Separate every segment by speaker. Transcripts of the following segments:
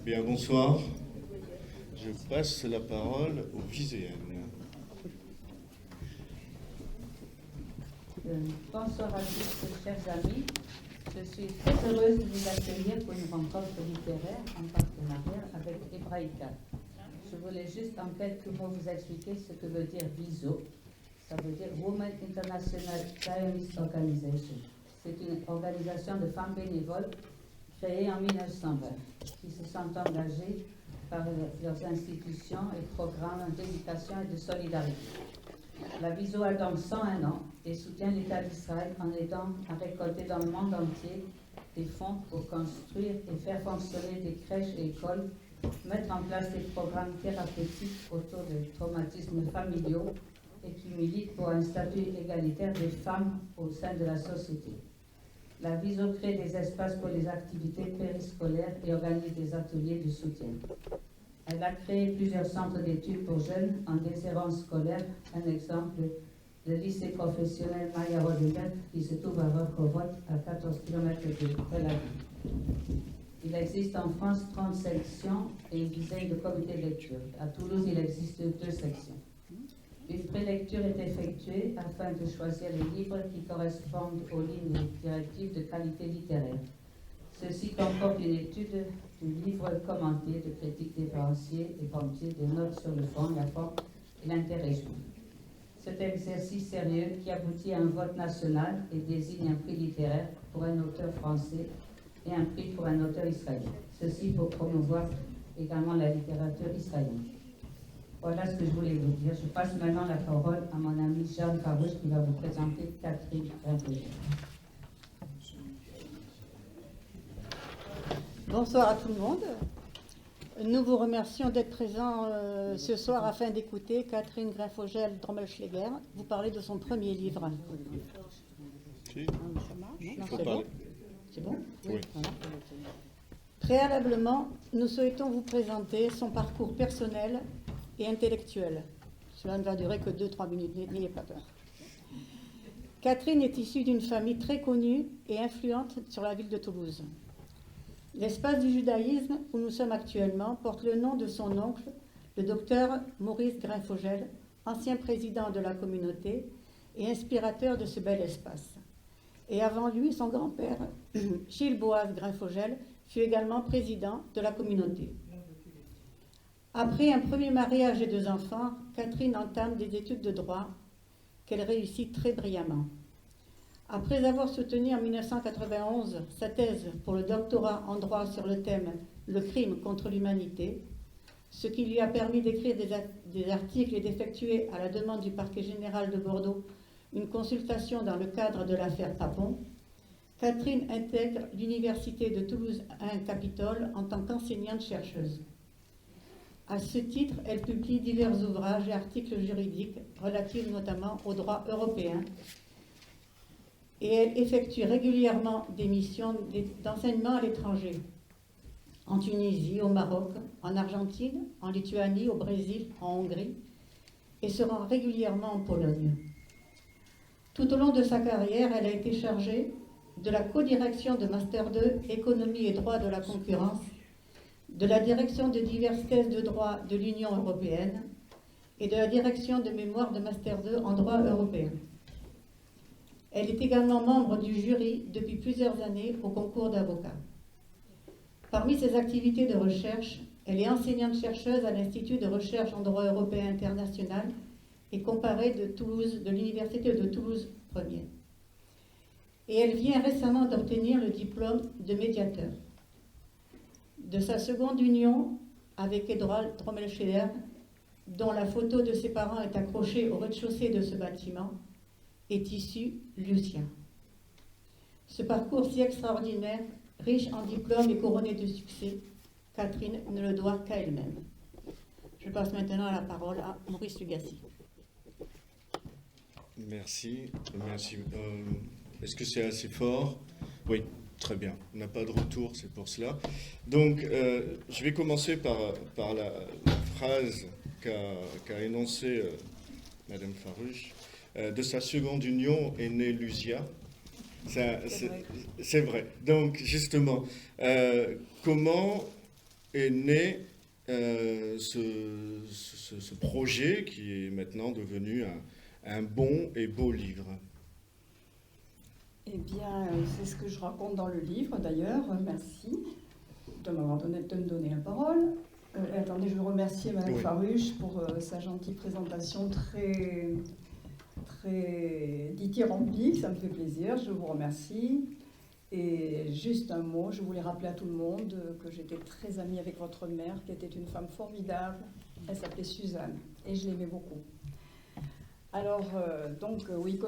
Speaker 1: Bien, bonsoir. Je passe la parole aux Viséennes.
Speaker 2: Bonsoir à tous, chers amis. Je suis très heureuse de vous accueillir pour une rencontre littéraire en partenariat avec Hebraïca. Je voulais juste en quelques mots vous expliquer ce que veut dire WIZO. Ça veut dire Women International Zionist Organization. C'est une organisation de femmes bénévoles créée en 1920 qui se sentent engagées par leurs institutions et programmes d'éducation et de solidarité. La WIZO a donc 101 ans et soutient l'État d'Israël en aidant à récolter dans le monde entier des fonds pour construire et faire fonctionner des crèches et écoles, mettre en place des programmes thérapeutiques autour des traumatismes familiaux et qui militent pour un statut égalitaire des femmes au sein de la société. La WIZO crée des espaces pour les activités périscolaires et organise des ateliers de soutien. Elle a créé plusieurs centres d'études pour jeunes en déshérence scolaire. Un exemple, le lycée professionnel Maya Rodenberg, qui se trouve à Rehovot, à 14 km de Tel Aviv. Il existe en France 30 sections et une dizaine de comités de lecture. À Toulouse, il existe 2 sections. Une prélecture est effectuée afin de choisir les livres qui correspondent aux lignes directives de qualité littéraire. Ceci comporte une étude du livre commenté, de critiques différenciées et ponctuées, des notes sur le fond, la forme et l'intéressement. Cet exercice sérieux qui aboutit à un vote national et désigne un prix littéraire pour un auteur français et un prix pour un auteur israélien. Ceci pour promouvoir également la littérature israélienne. Voilà ce que je voulais vous dire. Je passe maintenant la parole à mon ami Jeanne Farouche qui va vous présenter Catherine Rinfogel.
Speaker 3: Bonsoir à tout le monde. Nous vous remercions d'être présents ce soir afin d'écouter Catherine Rinfogel-Drommelschläger vous parler de son premier livre.
Speaker 1: Si.
Speaker 3: Non,
Speaker 1: Faut
Speaker 3: c'est
Speaker 1: parler.
Speaker 3: bon. C'est bon?
Speaker 1: Oui.
Speaker 3: Voilà. Préalablement, nous souhaitons vous présenter son parcours personnel et intellectuel. Cela ne va durer que 2-3 minutes, n'ayez pas peur. Catherine est issue d'une famille très connue et influente sur la ville de Toulouse. L'espace du judaïsme où nous sommes actuellement porte le nom de son oncle, le docteur Maurice Grinfogel, ancien président de la communauté et inspirateur de ce bel espace. Et avant lui, son grand-père, Gilles Boaz Grinfogel, fut également président de la communauté. Après un premier mariage et 2 enfants, Catherine entame des études de droit qu'elle réussit très brillamment. Après avoir soutenu en 1991 sa thèse pour le doctorat en droit sur le thème « Le crime contre l'humanité », ce qui lui a permis d'écrire des articles et d'effectuer à la demande du parquet général de Bordeaux une consultation dans le cadre de l'affaire Papon, Catherine intègre l'Université de Toulouse 1 Capitole en tant qu'enseignante-chercheuse. À ce titre, elle publie divers ouvrages et articles juridiques relatifs notamment au droit européen et elle effectue régulièrement des missions d'enseignement à l'étranger, en Tunisie, au Maroc, en Argentine, en Lituanie, au Brésil, en Hongrie, et se rend régulièrement en Pologne. Tout au long de sa carrière, elle a été chargée de la codirection de Master 2, Économie et droit de la concurrence, de la direction de diverses thèses de droit de l'Union européenne et de la direction de mémoire de Master 2 en droit européen. Elle est également membre du jury depuis plusieurs années au concours d'avocats. Parmi ses activités de recherche, elle est enseignante-chercheuse à l'Institut de recherche en droit européen international et comparé de Toulouse, de l'Université de Toulouse 1er. Et elle vient récemment d'obtenir le diplôme de médiateur. De sa seconde union avec Edouard Drommelschläger, dont la photo de ses parents est accrochée au rez-de-chaussée de ce bâtiment, est issu Lucien. Ce parcours si extraordinaire, riche en diplômes et couronné de succès, Catherine ne le doit qu'à elle-même. Je passe maintenant la parole à Maurice Lugassi.
Speaker 1: Merci. Est-ce que c'est assez fort? Oui, très bien. On n'a pas de retour, c'est pour cela. Donc, je vais commencer par la phrase qu'a énoncée Madame Farouche. De sa seconde union est née Lucia. C'est vrai. Donc, justement, comment est né ce projet qui est maintenant devenu un bon et beau livre?
Speaker 4: Eh bien, c'est ce que je raconte dans le livre, d'ailleurs. Merci de me donner la parole. Attendez, je veux remercier Mme Faruche pour sa gentille présentation très dithyrambique. Ça me fait plaisir, je vous remercie. Et juste un mot, je voulais rappeler à tout le monde que j'étais très amie avec votre mère, qui était une femme formidable. Elle s'appelait Suzanne, et je l'aimais beaucoup. Alors, oui,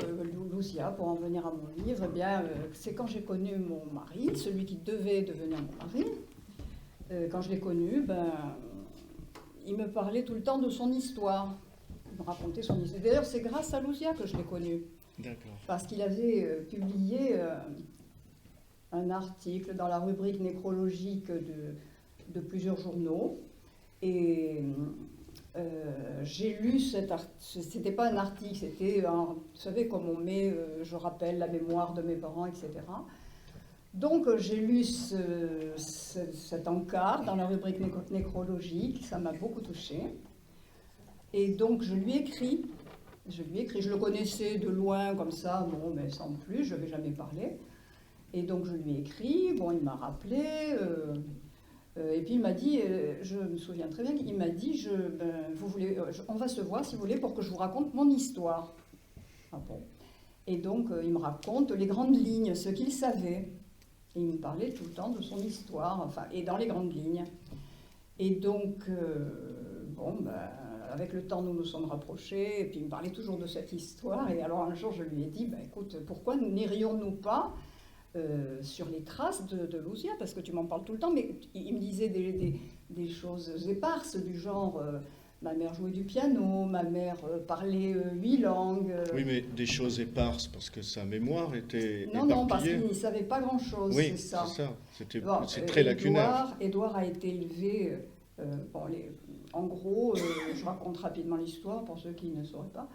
Speaker 4: Lucia, pour en venir à mon livre, eh bien, c'est quand j'ai connu mon mari, celui qui devait devenir mon mari. Quand je l'ai connu, il me parlait tout le temps de son histoire. Il me racontait son histoire. D'ailleurs, c'est grâce à Lucia que je l'ai connu.
Speaker 1: D'accord.
Speaker 4: Parce qu'il avait publié un article dans la rubrique nécrologique de plusieurs journaux. Et j'ai lu cet article. C'était pas un article, c'était, vous savez, comme on met, je rappelle la mémoire de mes parents, etc. Donc j'ai lu cet encart dans la rubrique nécrologique, ça m'a beaucoup touchée. Et donc je lui ai écrit, je le connaissais de loin comme ça, bon, mais sans plus, je n'avais jamais parlé. Et donc je lui ai écrit, bon, il m'a rappelé, et puis il m'a dit, je me souviens très bien, il m'a dit, on va se voir si vous voulez pour que je vous raconte mon histoire. Ah bon. Et donc il me raconte les grandes lignes, ce qu'il savait. Et il me parlait tout le temps de son histoire, enfin, et dans les grandes lignes. Et donc, avec le temps, nous nous sommes rapprochés, et puis il me parlait toujours de cette histoire. Et alors un jour, je lui ai dit, écoute, pourquoi n'irions-nous pas sur les traces de Lucia, parce que tu m'en parles tout le temps, mais il me disait des choses éparses, du genre... ma mère jouait du piano, ma mère parlait 8 langues.
Speaker 1: Oui, mais des choses éparses, parce que sa mémoire était
Speaker 4: Non,
Speaker 1: éparpillée.
Speaker 4: non, parce qu'il ne savait pas grand-chose,
Speaker 1: oui,
Speaker 4: c'est ça.
Speaker 1: C'est très lacunaire.
Speaker 4: Édouard a été élevé, en gros, je raconte rapidement l'histoire pour ceux qui ne sauraient pas.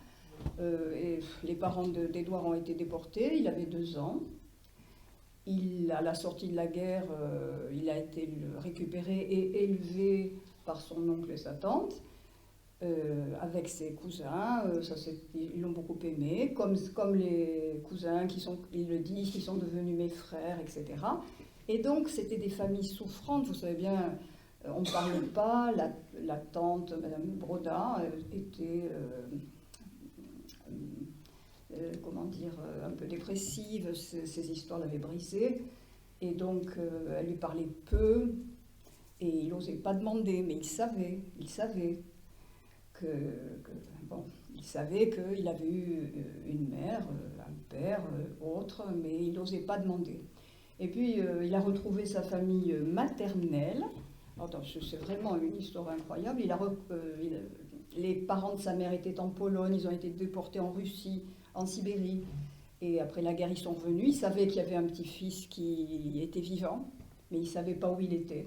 Speaker 4: Et les parents d'Édouard ont été déportés, il avait 2 ans. À la sortie de la guerre, il a été récupéré et élevé par son oncle et sa tante. Avec ses cousins, ils l'ont beaucoup aimé, comme les cousins ils le disent, qui sont devenus mes frères, etc. Et donc c'était des familles souffrantes, vous savez bien, on ne parlait pas, la tante, Madame Broda, était, un peu dépressive, ses histoires l'avaient brisée, et donc elle lui parlait peu, et il n'osait pas demander, mais il savait. Il savait qu'il avait eu une mère, un père, autre, mais il n'osait pas demander. Et puis, il a retrouvé sa famille maternelle. C'est vraiment une histoire incroyable. Les parents de sa mère étaient en Pologne, ils ont été déportés en Russie, en Sibérie. Et après la guerre, ils sont revenus. Il savait qu'il y avait un petit-fils qui était vivant, mais il ne savait pas où il était.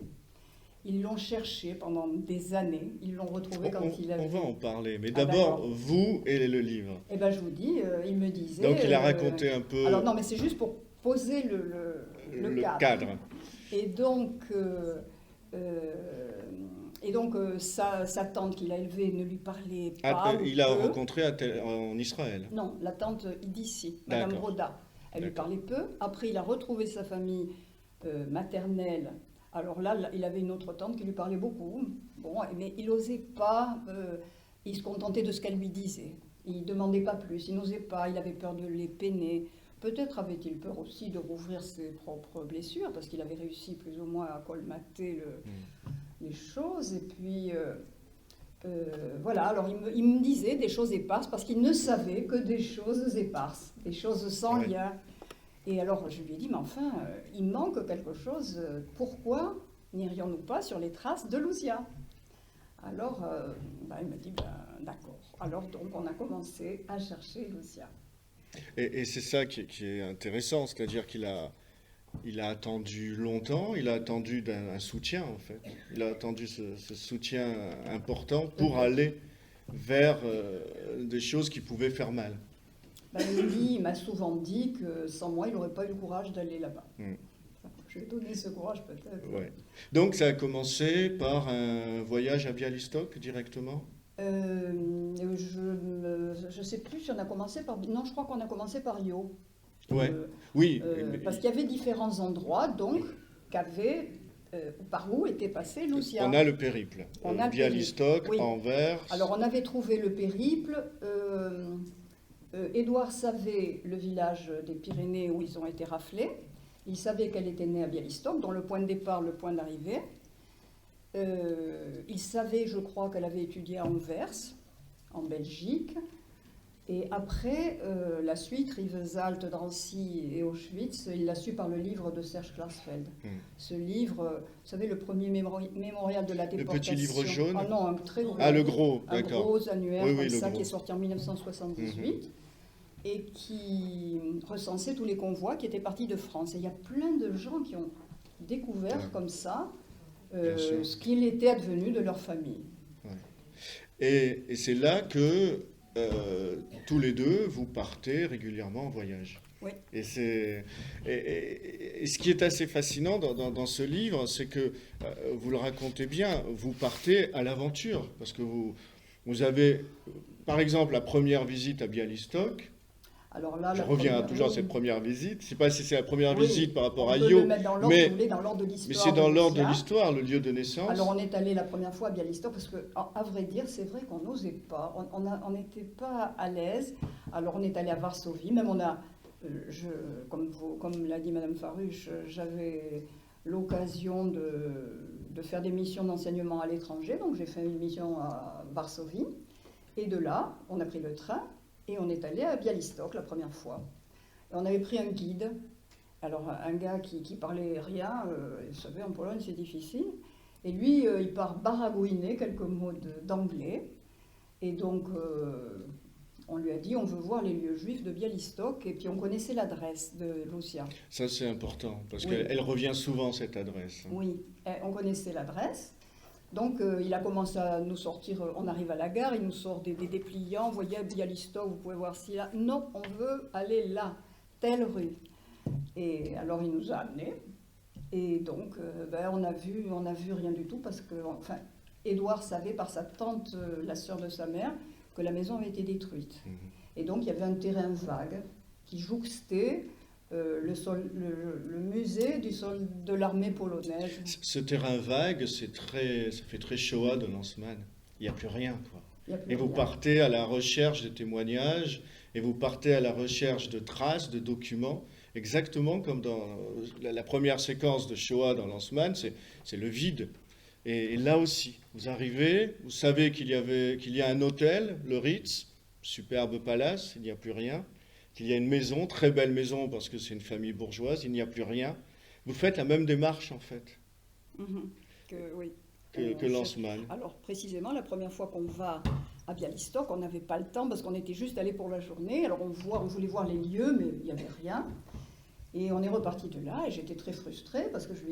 Speaker 4: Ils l'ont cherché pendant des années, ils l'ont retrouvé quand il avait...
Speaker 1: On va en parler, mais d'abord, vous et le livre.
Speaker 4: Eh bien, je vous dis, il me disait...
Speaker 1: Donc, il a raconté un peu...
Speaker 4: Alors, non, mais c'est juste pour poser le cadre. Et donc, sa tante qu'il a élevée ne lui parlait pas.
Speaker 1: Il l'a rencontrée en Israël.
Speaker 4: Non, la tante d'ici, Madame Broda. Elle lui parlait peu. Après, il a retrouvé sa famille maternelle. Alors là, il avait une autre tante qui lui parlait beaucoup, mais il n'osait pas, il se contentait de ce qu'elle lui disait. Il ne demandait pas plus, il n'osait pas, il avait peur de les peiner. Peut-être avait-il peur aussi de rouvrir ses propres blessures, parce qu'il avait réussi plus ou moins à colmater les choses. Et puis, voilà, alors il me disait des choses éparses, parce qu'il ne savait que des choses éparses, des choses sans lien. Et alors, je lui ai dit, mais enfin, il manque quelque chose. Pourquoi n'irions-nous pas sur les traces de Lucia? Alors, il m'a dit, d'accord. Alors, donc, on a commencé à chercher Lucia.
Speaker 1: Et c'est ça qui est intéressant, c'est-à-dire qu'il a attendu longtemps, il a attendu un soutien, en fait. Il a attendu ce soutien important pour aller vers des choses qui pouvaient faire mal.
Speaker 4: Il m'a souvent dit que sans moi, il n'aurait pas eu le courage d'aller là-bas. je vais donner ce courage peut-être.
Speaker 1: Ouais. Donc ça a commencé par un voyage à Bialystok directement?
Speaker 4: Je ne sais plus si on a commencé par... Non, je crois qu'on a commencé par Io.
Speaker 1: Ouais. Oui.
Speaker 4: Parce qu'il y avait différents endroits, donc, par où était passé Lucia.
Speaker 1: On a le périple.
Speaker 4: On a le
Speaker 1: Bialystok,
Speaker 4: périple, oui.
Speaker 1: Anvers.
Speaker 4: Alors, on avait trouvé le périple. Édouard savait le village des Pyrénées où ils ont été raflés. Il savait qu'elle était née à Bialystok, dont le point de départ, le point d'arrivée. Il savait, je crois, qu'elle avait étudié à Anvers, en Belgique. Et après, la suite, Rivesaltes, Drancy et Auschwitz, il l'a su par le livre de Serge Klarsfeld. Ce livre, vous savez, le premier mémorial de la déportation.
Speaker 1: Le petit livre jaune?
Speaker 4: Ah non, un très gros.
Speaker 1: Ah, le gros,
Speaker 4: un
Speaker 1: d'accord.
Speaker 4: gros annuaire
Speaker 1: Oui,
Speaker 4: comme ça,
Speaker 1: gros.
Speaker 4: qui est sorti en 1978. Et qui recensait tous les convois qui étaient partis de France. Et il y a plein de gens qui ont découvert comme ça ce qu'il était advenu de leur famille.
Speaker 1: Et c'est là que tous les deux, vous partez régulièrement en voyage.
Speaker 4: Oui.
Speaker 1: Et ce qui est assez fascinant dans ce livre, c'est que vous le racontez bien, vous partez à l'aventure. Parce que vous avez, par exemple, la première visite à Bialystok.
Speaker 4: Alors là,
Speaker 1: je reviens toujours à cette première visite. Je ne sais pas si c'est la première visite par rapport à Io,
Speaker 4: mais dans l'ordre de l'histoire.
Speaker 1: Mais c'est dans l'ordre de l'histoire, le lieu de naissance.
Speaker 4: Alors on est allé la première fois à Bialystok parce que, à vrai dire, c'est vrai qu'on n'osait pas, on n'était pas à l'aise. Alors on est allé à Varsovie, même on a, comme l'a dit Madame Faruche, j'avais l'occasion de faire des missions d'enseignement à l'étranger, donc j'ai fait une mission à Varsovie. Et de là, on a pris le train. Et on est allé à Bialystok la première fois. Et on avait pris un guide. Alors un gars qui parlait rien, vous savez, en Pologne c'est difficile. Et lui, il part baragouiner quelques mots d'anglais. Et donc on lui a dit, on veut voir les lieux juifs de Bialystok. Et puis on connaissait l'adresse de Lucia.
Speaker 1: Ça c'est important, parce qu'elle revient souvent cette adresse.
Speaker 4: Oui, on connaissait l'adresse. Donc il a commencé à nous sortir, on arrive à la gare, il nous sort des dépliants, vous voyez, Bialystok, vous pouvez voir si là. Non, on veut aller là, telle rue. Et alors il nous a amenés. Et donc on a vu rien du tout parce que, enfin, Édouard savait par sa tante, la sœur de sa mère, que la maison avait été détruite. Et donc il y avait un terrain vague qui jouxtait le musée de l'armée polonaise.
Speaker 1: Ce terrain vague, ça fait très Shoah de Lanzmann. Il n'y a plus rien, quoi. Et vous partez à la recherche de témoignages, et vous partez à la recherche de traces, de documents, exactement comme dans la première séquence de Shoah dans Lanzmann, c'est le vide. Et là aussi, vous arrivez, vous savez qu'il y a un hôtel, le Ritz, superbe palace, il n'y a plus rien. Qu'il y a une maison, très belle maison parce que c'est une famille bourgeoise, il n'y a plus rien. Vous faites la même démarche en fait que Lanzmann.
Speaker 4: Alors précisément, la première fois qu'on va à Bialystok, on n'avait pas le temps parce qu'on était juste allé pour la journée. Alors on voulait voir les lieux, mais il n'y avait rien. Et on est reparti de là et j'étais très frustrée parce que je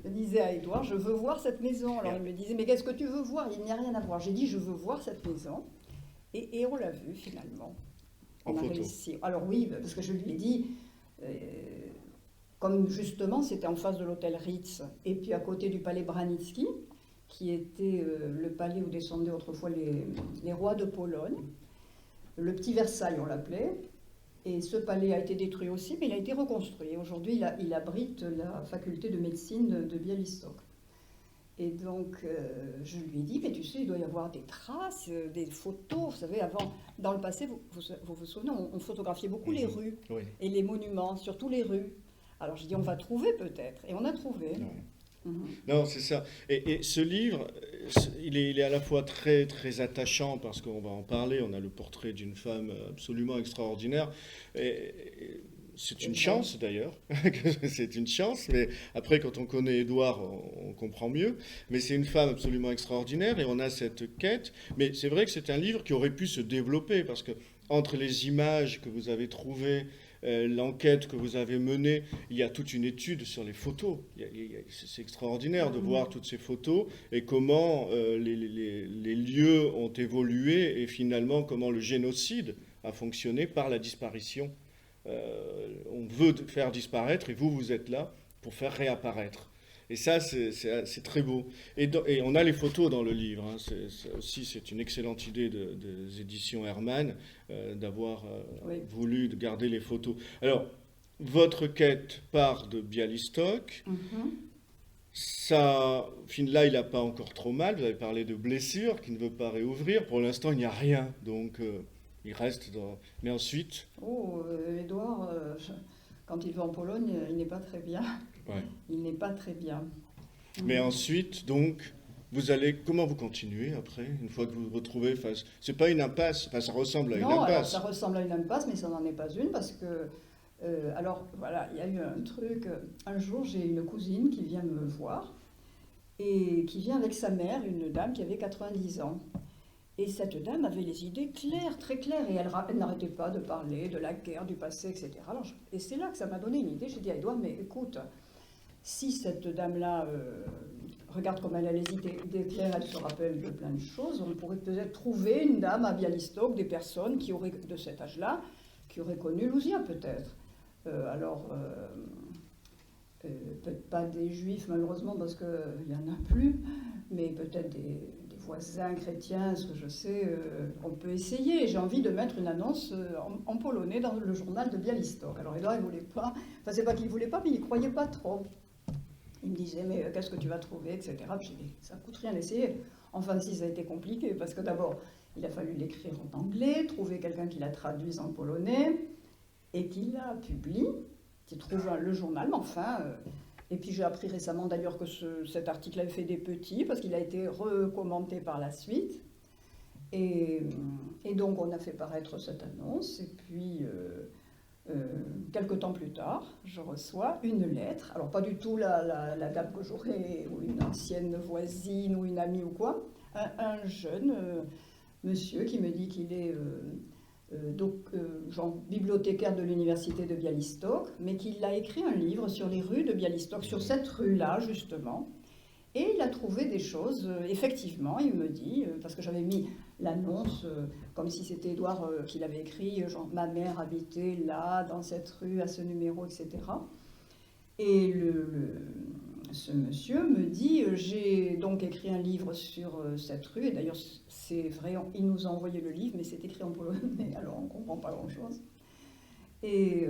Speaker 4: disais à Édouard, je veux voir cette maison. Alors il me disait, mais qu'est-ce que tu veux voir? Il n'y a rien à voir. J'ai dit, je veux voir cette maison. Et on l'a vue finalement. On a réussi. Alors oui, parce que je lui ai dit, comme justement c'était en face de l'hôtel Ritz, et puis à côté du palais Branitzky, qui était le palais où descendaient autrefois les rois de Pologne, le petit Versailles on l'appelait, et ce palais a été détruit aussi, mais il a été reconstruit. Aujourd'hui il abrite la faculté de médecine de Bialystok. Et donc, je lui ai dit, mais tu sais, il doit y avoir des traces, des photos. Vous savez, avant, dans le passé, vous vous souvenez, on photographiait beaucoup les rues et les monuments, surtout les rues. Alors, j'ai dit, on va trouver peut-être. Et on a trouvé.
Speaker 1: Non, c'est ça. Et ce livre, il est à la fois très, très attachant, parce qu'on va en parler, on a le portrait d'une femme absolument extraordinaire. C'est une chance d'ailleurs, c'est une chance, mais après quand on connaît Édouard, on comprend mieux. Mais c'est une femme absolument extraordinaire et on a cette quête. Mais c'est vrai que c'est un livre qui aurait pu se développer parce que entre les images que vous avez trouvées, l'enquête que vous avez menée, il y a toute une étude sur les photos. C'est extraordinaire de voir toutes ces photos et comment les lieux ont évolué et finalement comment le génocide a fonctionné par la disparition. On veut faire disparaître, et vous êtes là, pour faire réapparaître. Et ça, c'est très beau. Et on a les photos dans le livre. Hein. C'est une excellente idée des éditions Hermann d'avoir
Speaker 4: Oui.
Speaker 1: voulu garder les photos. Alors, votre quête part de Bialystok. Ça, là, il n'a pas encore trop mal. Vous avez parlé de blessure qui ne veut pas réouvrir. Pour l'instant, il n'y a rien. Donc, il reste dans... Mais ensuite...
Speaker 4: Oh, Édouard, quand il va en Pologne, il n'est pas très bien.
Speaker 1: Ouais.
Speaker 4: Il n'est pas très bien.
Speaker 1: Mais ensuite, donc, comment vous continuez après, une fois que vous vous retrouvez face... C'est pas une impasse, enfin, ça ressemble à une
Speaker 4: Non, alors,
Speaker 1: impasse.
Speaker 4: ça ressemble à une impasse, mais ça n'en est pas une parce que, alors voilà, il y a eu un truc. Un jour, j'ai une cousine qui vient me voir et qui vient avec sa mère, une dame qui avait 90 ans. Et cette dame avait les idées claires, très claires, et elle n'arrêtait pas de parler de la guerre, du passé, etc. Et c'est là que ça m'a donné une idée. J'ai dit à Édouard, mais écoute, si cette dame-là regarde comme elle a les idées claires, elle se rappelle de plein de choses, on pourrait peut-être trouver une dame à Bialystok, des personnes qui auraient, de cet âge-là, qui auraient connu Louzia peut-être. Peut-être pas des juifs malheureusement parce qu'il n'y en a plus, mais peut-être des voisins chrétiens, ce que je sais, on peut essayer. J'ai envie de mettre une annonce en polonais dans le journal de Bialystok. Alors Édouard, il ne voulait pas, enfin c'est pas qu'il ne voulait pas, mais il n'y croyait pas trop. Il me disait, mais qu'est-ce que tu vas trouver, etc. Puis j'ai dit, ça ne coûte rien d'essayer. Enfin si, ça a été compliqué, parce que d'abord, il a fallu l'écrire en anglais, trouver quelqu'un qui la traduise en polonais, et qui la publie, qui trouve le journal, mais enfin... Et puis j'ai appris récemment d'ailleurs que cet article avait fait des petits, parce qu'il a été recommandé par la suite. Et donc on a fait paraître cette annonce, et puis quelque temps plus tard, je reçois une lettre, alors pas du tout la dame que j'aurais, ou une ancienne voisine, ou une amie ou quoi, un jeune monsieur qui me dit qu'il est... genre bibliothécaire de l'université de Bialystok, mais qu'il a écrit un livre sur les rues de Bialystok, sur cette rue-là justement, et il a trouvé des choses, effectivement, il me dit, parce que j'avais mis l'annonce comme si c'était Édouard qui l'avait écrit, genre ma mère habitait là, dans cette rue, à ce numéro, etc. Et ce monsieur me dit, j'ai donc écrit un livre sur cette rue, et d'ailleurs c'est vrai, il nous a envoyé le livre, mais c'est écrit en polonais, alors on ne comprend pas grand-chose. Et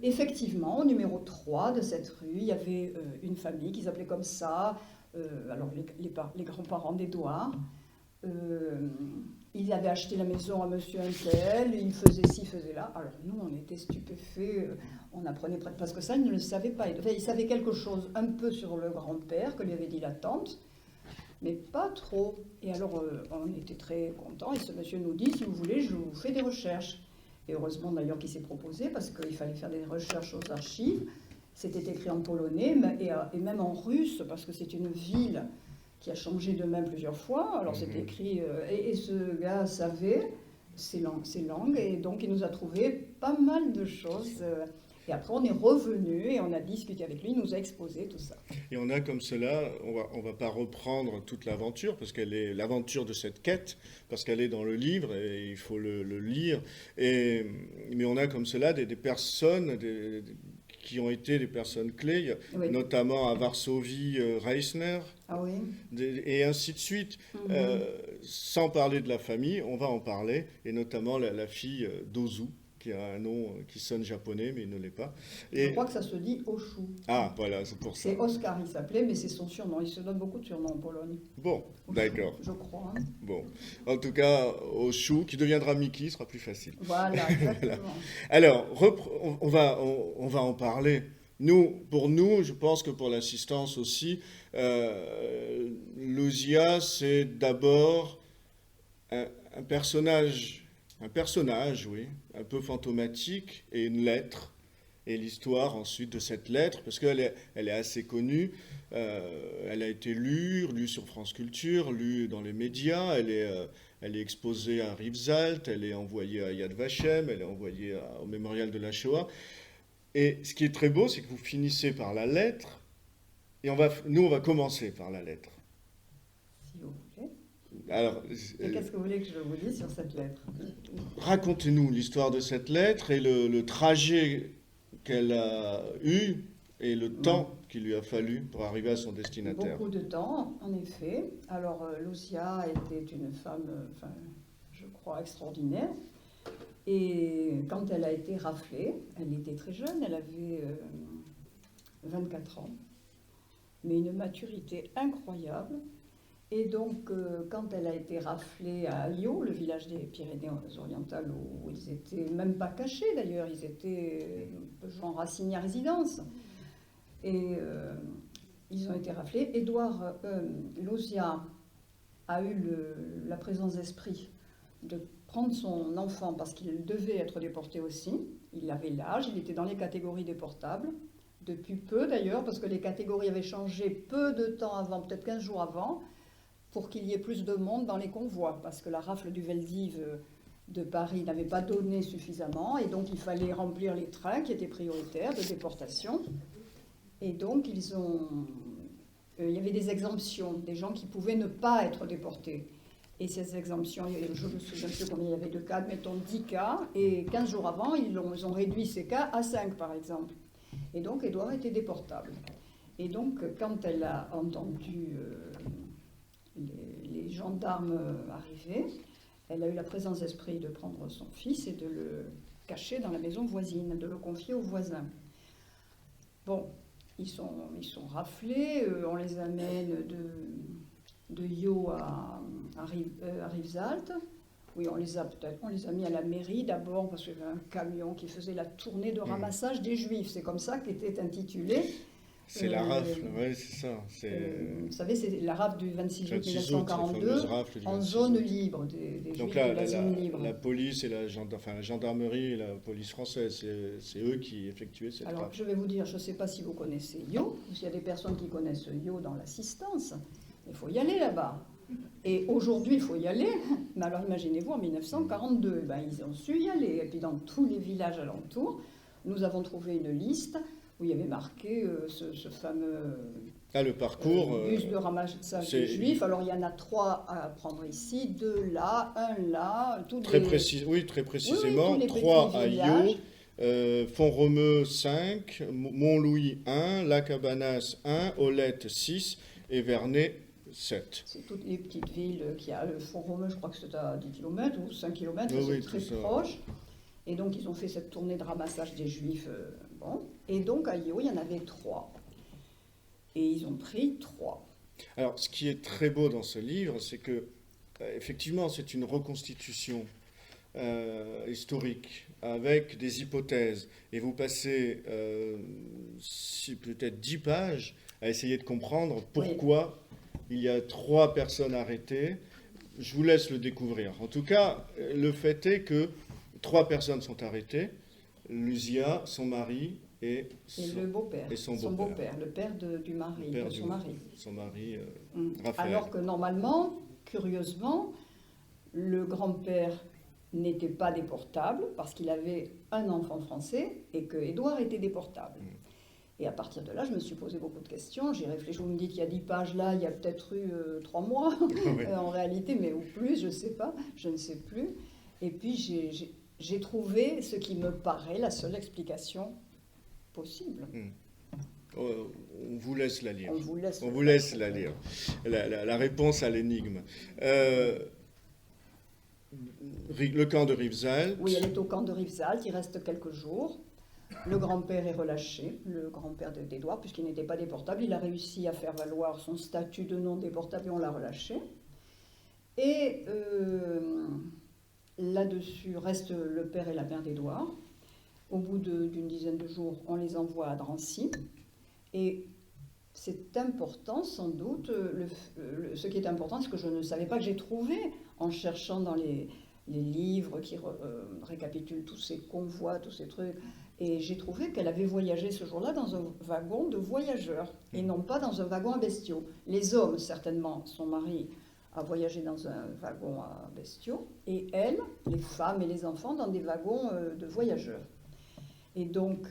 Speaker 4: effectivement, au numéro 3 de cette rue, il y avait une famille qui s'appelait comme ça, alors les grands-parents d'Édouard. Ils avaient acheté la maison à monsieur Untel, il faisait ci, faisait là. Alors nous, on était stupéfaits, on apprenait parce que ça, ils ne le savaient pas. Enfin, ils savaient quelque chose un peu sur le grand-père que lui avait dit la tante, mais pas trop. Et alors, on était très contents, et ce monsieur nous dit, si vous voulez, je vous fais des recherches. Et heureusement d'ailleurs qu'il s'est proposé, parce qu'il fallait faire des recherches aux archives. C'était écrit en polonais, et même en russe, parce que c'est une ville qui a changé de main plusieurs fois. Alors c'était écrit, et ce gars savait ces langues, et donc il nous a trouvé pas mal de choses. Et après on est revenu et on a discuté avec lui, il nous a exposé tout ça.
Speaker 1: Et on a comme cela, on va pas reprendre toute l'aventure, parce qu'elle est l'aventure de cette quête, parce qu'elle est dans le livre, et il faut le lire. Mais on a comme cela des personnes... qui ont été des personnes clés,
Speaker 4: Oui.
Speaker 1: notamment à Varsovie, Reisner,
Speaker 4: Ah oui.
Speaker 1: et ainsi de suite. Sans parler de la famille, on va en parler, et notamment la fille d'Ozu, qui a un nom qui sonne japonais, mais il ne l'est pas.
Speaker 4: Je crois que ça se dit Oshu.
Speaker 1: Ah, voilà, c'est pour ça.
Speaker 4: C'est Oscar, il s'appelait, mais c'est son surnom. Il se donne beaucoup de surnoms en Pologne.
Speaker 1: Bon,
Speaker 4: Oshu,
Speaker 1: d'accord.
Speaker 4: je crois. Hein.
Speaker 1: Bon. En tout cas, Oshu, qui deviendra Mickey, sera plus facile.
Speaker 4: Voilà, exactement.
Speaker 1: Alors, on va en parler. Pour nous, je pense que pour l'assistance aussi, Louzia, c'est d'abord un personnage, oui, un peu fantomatique, et une lettre, et l'histoire ensuite de cette lettre, parce qu'elle est assez connue, elle a été lue sur France Culture, lue dans les médias, elle est exposée à Rivesaltes, elle est envoyée à Yad Vashem, elle est envoyée au mémorial de la Shoah. Et ce qui est très beau, c'est que vous finissez par la lettre, et on va commencer par la lettre.
Speaker 4: Si vous voulez.
Speaker 1: Alors,
Speaker 4: Et qu'est-ce que vous voulez que je vous dise sur cette lettre?
Speaker 1: Racontez-nous l'histoire de cette lettre et le trajet qu'elle a eu et le temps qu'il lui a fallu pour arriver à son destinataire.
Speaker 4: Beaucoup de temps, en effet. Alors, Lucia était une femme, je crois, extraordinaire. Et quand elle a été raflée, elle était très jeune, elle avait 24 ans, mais une maturité incroyable. Et donc, quand elle a été raflée à Aio, le village des Pyrénées-Orientales, où ils étaient même pas cachés d'ailleurs, ils étaient genre assignés à résidence. Et ils ont été raflés. Édouard Lucia a eu la présence d'esprit de prendre son enfant parce qu'il devait être déporté aussi. Il avait l'âge, il était dans les catégories déportables, depuis peu d'ailleurs, parce que les catégories avaient changé peu de temps avant, peut-être 15 jours avant, pour qu'il y ait plus de monde dans les convois, parce que la rafle du Veldiv de Paris n'avait pas donné suffisamment, et donc il fallait remplir les trains qui étaient prioritaires de déportation. Et donc il y avait des exemptions, des gens qui pouvaient ne pas être déportés. Et ces exemptions, je ne me souviens plus combien il y avait de cas, mettons 10 cas, et 15 jours avant, ils ont réduit ces cas à 5 par exemple. Et donc Édouard était déportable. Et donc quand elle a entendu les gendarmes arriver, elle a eu la présence d'esprit de prendre son fils et de le cacher dans la maison voisine, de le confier aux voisins. Bon, ils sont raflés, on les amène de Yo à Rivesaltes. Oui, on les a mis à la mairie d'abord parce qu'il y avait un camion qui faisait la tournée de ramassage des Juifs. C'est comme ça qu'était intitulé.
Speaker 1: C'est la rafle, oui, c'est ça.
Speaker 4: Vous savez, c'est la rafle du 26 août 1942 en
Speaker 1: 26
Speaker 4: zone
Speaker 1: août.
Speaker 4: libre, des
Speaker 1: Donc
Speaker 4: Juifs
Speaker 1: là,
Speaker 4: de la zone libre.
Speaker 1: la police et la gendarmerie et la police française, c'est eux qui effectuaient cette
Speaker 4: Alors,
Speaker 1: rafle.
Speaker 4: je vais vous dire, je ne sais pas si vous connaissez Yo, s'il y a des personnes qui connaissent Yo dans l'assistance, il faut y aller là-bas. Et aujourd'hui, il faut y aller. Mais alors, imaginez-vous, en 1942, ben, ils ont su y aller. Et puis, dans tous les villages alentours, nous avons trouvé une liste où il y avait marqué ce fameux
Speaker 1: le parcours.
Speaker 4: bus de ramassage des Juifs. Alors, il y en a 3 à prendre ici, 2 là, 1 là.
Speaker 1: Très précisément,
Speaker 4: oui,
Speaker 1: 3 à Yo, Font-Romeu 5, Montlouis 1, La Cabanas 1, Olette 6 et Vernet 7.
Speaker 4: C'est toutes les petites villes qui a le Font-Romeu, je crois que c'est à 10 km ou 5 km,
Speaker 1: Oui,
Speaker 4: c'est très proche. Et donc, ils ont fait cette tournée de ramassage des Juifs. Et donc, à Yo, il y en avait 3. Et ils ont pris 3.
Speaker 1: Alors, ce qui est très beau dans ce livre, c'est que, effectivement, c'est une reconstitution historique avec des hypothèses. Et vous passez peut-être 10 pages à essayer de comprendre pourquoi il y a 3 personnes arrêtées. Je vous laisse le découvrir. En tout cas, le fait est que 3 personnes sont arrêtées. Lucia, son mari et
Speaker 4: le beau-père.
Speaker 1: Et son
Speaker 4: beau-père, le père du mari, de son mari.
Speaker 1: Son mari, Raphaël.
Speaker 4: Alors que normalement, curieusement, le grand-père n'était pas déportable parce qu'il avait un enfant français et que Édouard était déportable. Et à partir de là, je me suis posé beaucoup de questions. J'ai réfléchi, vous me dites qu'il y a 10 pages là, il y a peut-être eu 3 mois en réalité, mais ou plus, je ne sais pas, je ne sais plus. Et puis j'ai trouvé ce qui me paraît la seule explication possible.
Speaker 1: On vous laisse la lire.
Speaker 4: On vous
Speaker 1: laisse la lire. La réponse à l'énigme. Le camp de Rivesaltes.
Speaker 4: Oui, elle est au camp de Rivesaltes, il reste quelques jours. Le grand-père est relâché, le grand-père d'Édouard, puisqu'il n'était pas déportable. Il a réussi à faire valoir son statut de non déportable et on l'a relâché. Et là-dessus reste le père et la mère d'Édouard. Au bout d'une dizaine de jours, on les envoie à Drancy. Et c'est important, sans doute, ce qui est important, c'est que je ne savais pas que j'ai trouvé en cherchant dans les livres qui récapitulent tous ces convois, tous ces trucs. Et j'ai trouvé qu'elle avait voyagé ce jour-là dans un wagon de voyageurs et non pas dans un wagon à bestiaux. Les hommes, certainement, son mari a voyagé dans un wagon à bestiaux et elle, les femmes et les enfants, dans des wagons de voyageurs. Et donc,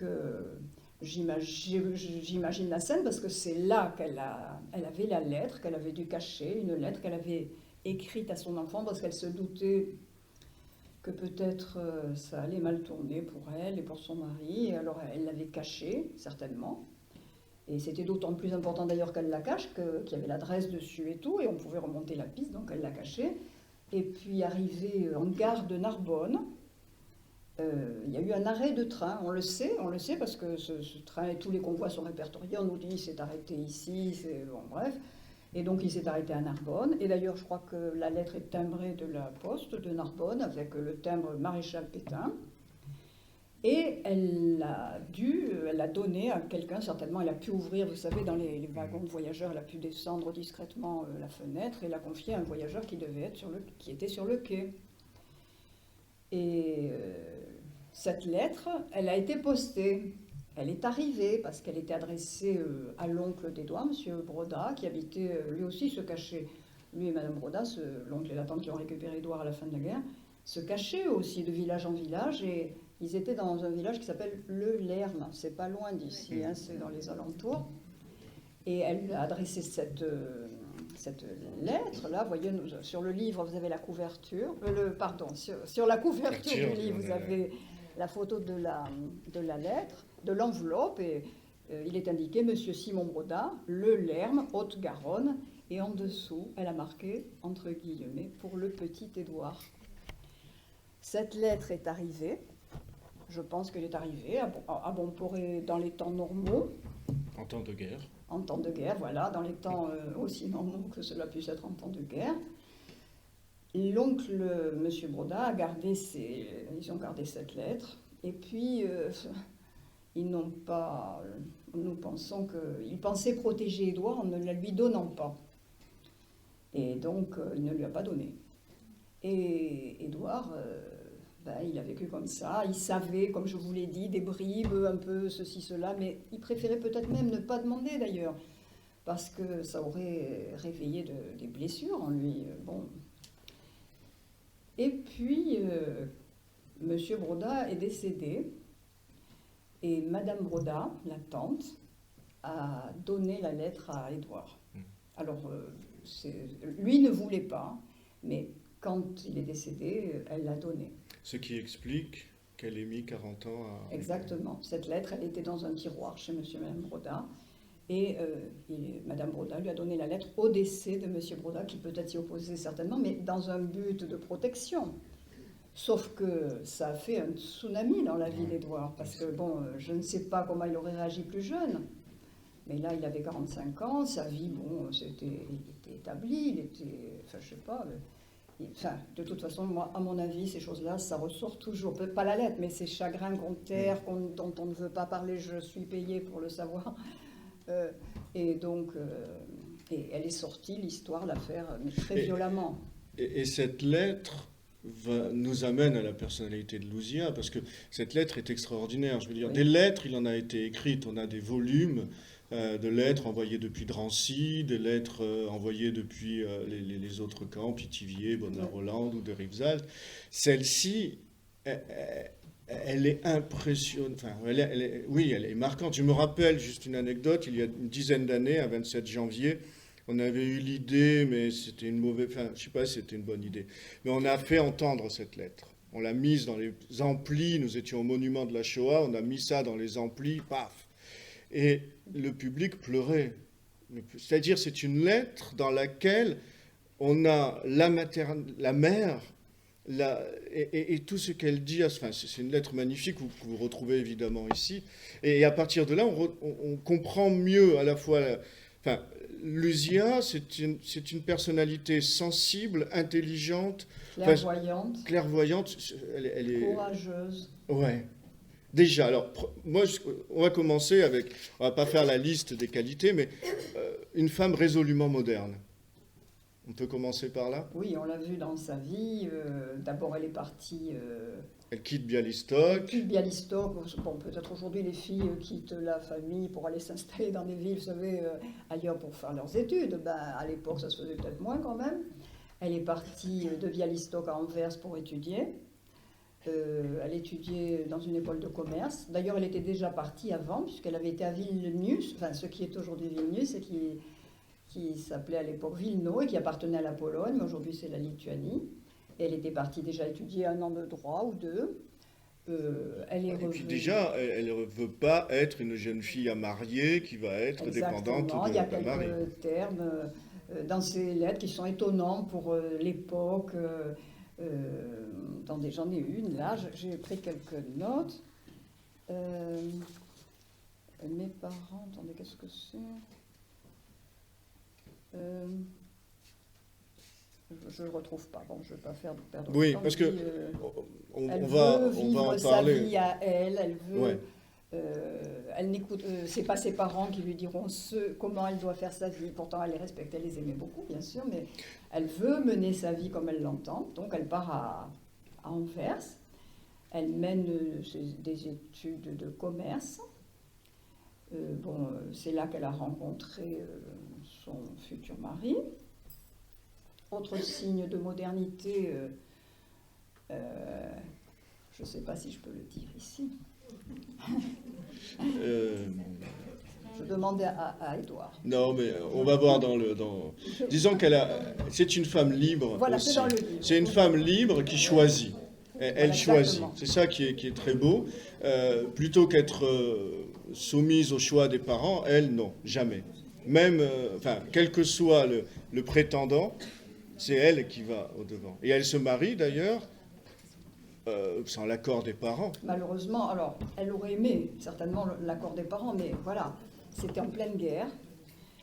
Speaker 4: j'imagine la scène parce que c'est là qu'elle avait la lettre qu'elle avait dû cacher, une lettre qu'elle avait écrite à son enfant parce qu'elle se doutait que peut-être ça allait mal tourner pour elle et pour son mari. Et alors elle l'avait cachée, certainement. Et c'était d'autant plus important d'ailleurs qu'elle la cache, qu'il y avait l'adresse dessus et tout, et on pouvait remonter la piste, donc elle l'a cachée. Et puis arrivé en gare de Narbonne, il y a eu un arrêt de train, on le sait parce que ce train et tous les convois sont répertoriés, on nous dit il s'est arrêté ici, bon, bref. Et donc il s'est arrêté à Narbonne, et d'ailleurs je crois que la lettre est timbrée de la poste de Narbonne avec le timbre Maréchal Pétain. Et elle l'a donné à quelqu'un, certainement, elle a pu ouvrir, vous savez, dans les wagons de voyageurs, elle a pu descendre discrètement la fenêtre et l'a confiée à un voyageur qui était sur le quai. Et cette lettre, elle a été postée, elle est arrivée parce qu'elle était adressée à l'oncle d'Édouard, M. Broda, qui habitait, lui aussi se cachait, lui et Mme Broda, l'oncle et la tante qui ont récupéré Édouard à la fin de la guerre, se cachaient aussi de village en village, et ils étaient dans un village qui s'appelle Le Lerme, c'est pas loin d'ici, hein, c'est dans les alentours. Et elle a adressé cette lettre, là, voyez, sur le livre, vous avez la couverture, sur la couverture du livre, vous avez la photo de la lettre, de l'enveloppe, et il est indiqué « Monsieur Simon Broda, Le Lerme, Haute-Garonne », et en dessous, elle a marqué, entre guillemets, « Pour le petit Édouard ». Cette lettre est arrivée. Je pense qu'elle est arrivée à Bonporé dans les temps normaux.
Speaker 1: En temps de guerre.
Speaker 4: En temps de guerre, voilà, dans les temps aussi normaux que cela puisse être en temps de guerre. L'oncle, M. Broda, ils ont gardé cette lettre. Et puis, nous pensons qu'ils pensaient protéger Édouard en ne la lui donnant pas. Et donc, il ne lui a pas donné. Et Édouard... il a vécu comme ça, il savait, comme je vous l'ai dit, des bribes, un peu ceci, cela, mais il préférait peut-être même ne pas demander d'ailleurs, parce que ça aurait réveillé des blessures en lui. Bon. Et puis, M. Broda est décédé, et Mme Broda, la tante, a donné la lettre à Édouard. Alors, lui ne voulait pas, mais quand il est décédé, elle l'a donné.
Speaker 1: Ce qui explique qu'elle ait mis 40 ans à...
Speaker 4: Exactement. Cette lettre, elle était dans un tiroir chez M. et Mme Broda. Et Mme Broda lui a donné la lettre au décès de M. Broda, qui peut-être s'y opposait certainement, mais dans un but de protection. Sauf que ça a fait un tsunami dans la vie d'Édouard. Parce que, bon, je ne sais pas comment il aurait réagi plus jeune. Mais là, il avait 45 ans, sa vie, bon, il était établi, il était... Enfin, je sais pas... Enfin, de toute façon, moi, à mon avis, ces choses-là, ça ressort toujours. Peut-être pas la lettre, mais ces chagrins qu'on terre, dont on ne veut pas parler, je suis payée pour le savoir. Et donc, et elle est sortie, l'histoire, l'affaire, mais très violemment.
Speaker 1: Et cette lettre nous amène à la personnalité de Louzia, parce que cette lettre est extraordinaire. Je veux dire, des lettres, il en a été écrites. On a des volumes de lettres envoyées depuis Drancy, des lettres envoyées depuis les autres camps, Pithiviers, Bonne-la-Rolande ou de Rivesaltes. Celle-ci, elle est impressionnante. Enfin, elle est marquante. Je me rappelle, juste une anecdote, il y a une dizaine d'années, un 27 janvier, on avait eu l'idée, mais c'était une mauvaise... Enfin, je ne sais pas si c'était une bonne idée. Mais on a fait entendre cette lettre. On l'a mise dans les amplis, nous étions au monument de la Shoah, on a mis ça dans les amplis, paf. Et le public pleurait. C'est-à-dire, c'est une lettre dans laquelle on a la mère, et tout ce qu'elle dit. Enfin, c'est une lettre magnifique que vous retrouvez évidemment ici. Et à partir de là, on comprend mieux à la fois... Louzia, c'est une personnalité sensible, intelligente, clairvoyante. Elle est
Speaker 4: courageuse.
Speaker 1: Ouais. Déjà, alors, moi, on va commencer avec, on va pas faire la liste des qualités, mais une femme résolument moderne. On peut commencer par là ?
Speaker 4: Oui, on l'a vu dans sa vie. D'abord, elle est partie...
Speaker 1: Elle quitte Bialystok.
Speaker 4: Elle quitte Bialystok. Bon, peut-être aujourd'hui, les filles quittent la famille pour aller s'installer dans des villes, vous savez, ailleurs pour faire leurs études. Ben, à l'époque, ça se faisait peut-être moins quand même. Elle est partie de Bialystok à Anvers pour étudier. Elle étudiait dans une école de commerce. D'ailleurs, elle était déjà partie avant, puisqu'elle avait été à Vilnius, enfin, ce qui est aujourd'hui Vilnius, et qui s'appelait à l'époque Vilno, et qui appartenait à la Pologne, mais aujourd'hui c'est la Lituanie. Elle était partie déjà étudier 1 an de droit ou 2. elle est
Speaker 1: Et puis
Speaker 4: revenue.
Speaker 1: déjà, elle ne veut pas être une jeune fille à marier qui va être dépendante
Speaker 4: Exactement, il y a
Speaker 1: d'un mari.
Speaker 4: quelques termes dans ces lettres qui sont étonnants pour l'époque. Attendez, j'en ai une là, j'ai pris quelques notes. Mes parents, attendez, qu'est-ce que c'est je ne le retrouve pas. Bon, je ne vais pas faire perdre de
Speaker 1: Oui,
Speaker 4: temps.
Speaker 1: parce que
Speaker 4: Elle
Speaker 1: on
Speaker 4: veut
Speaker 1: va
Speaker 4: vivre
Speaker 1: en
Speaker 4: sa
Speaker 1: parler.
Speaker 4: vie à elle. Elle veut.
Speaker 1: Ouais.
Speaker 4: Elle n'écoute. C'est pas ses parents qui lui diront comment elle doit faire sa vie. Pourtant, elle les respecte, elle les aimait beaucoup, bien sûr, mais elle veut mener sa vie comme elle l'entend. Donc, elle part à Anvers. Elle mène des études de commerce. C'est là qu'elle a rencontré son futur mari. Autre signe de modernité, je ne sais pas si je peux le dire ici. Je demandais à Édouard.
Speaker 1: Non, mais on va voir Disons c'est une femme libre
Speaker 4: Voilà,
Speaker 1: aussi.
Speaker 4: c'est dans le livre.
Speaker 1: C'est une femme libre qui choisit. Elle
Speaker 4: Voilà,
Speaker 1: choisit.
Speaker 4: exactement.
Speaker 1: C'est ça qui est très beau. Plutôt qu'être soumise au choix des parents, elle, non, jamais. Même, quel que soit le prétendant, c'est elle qui va au-devant. Et elle se marie d'ailleurs sans l'accord des parents.
Speaker 4: Malheureusement, alors, elle aurait aimé certainement l'accord des parents, mais voilà, c'était en pleine guerre.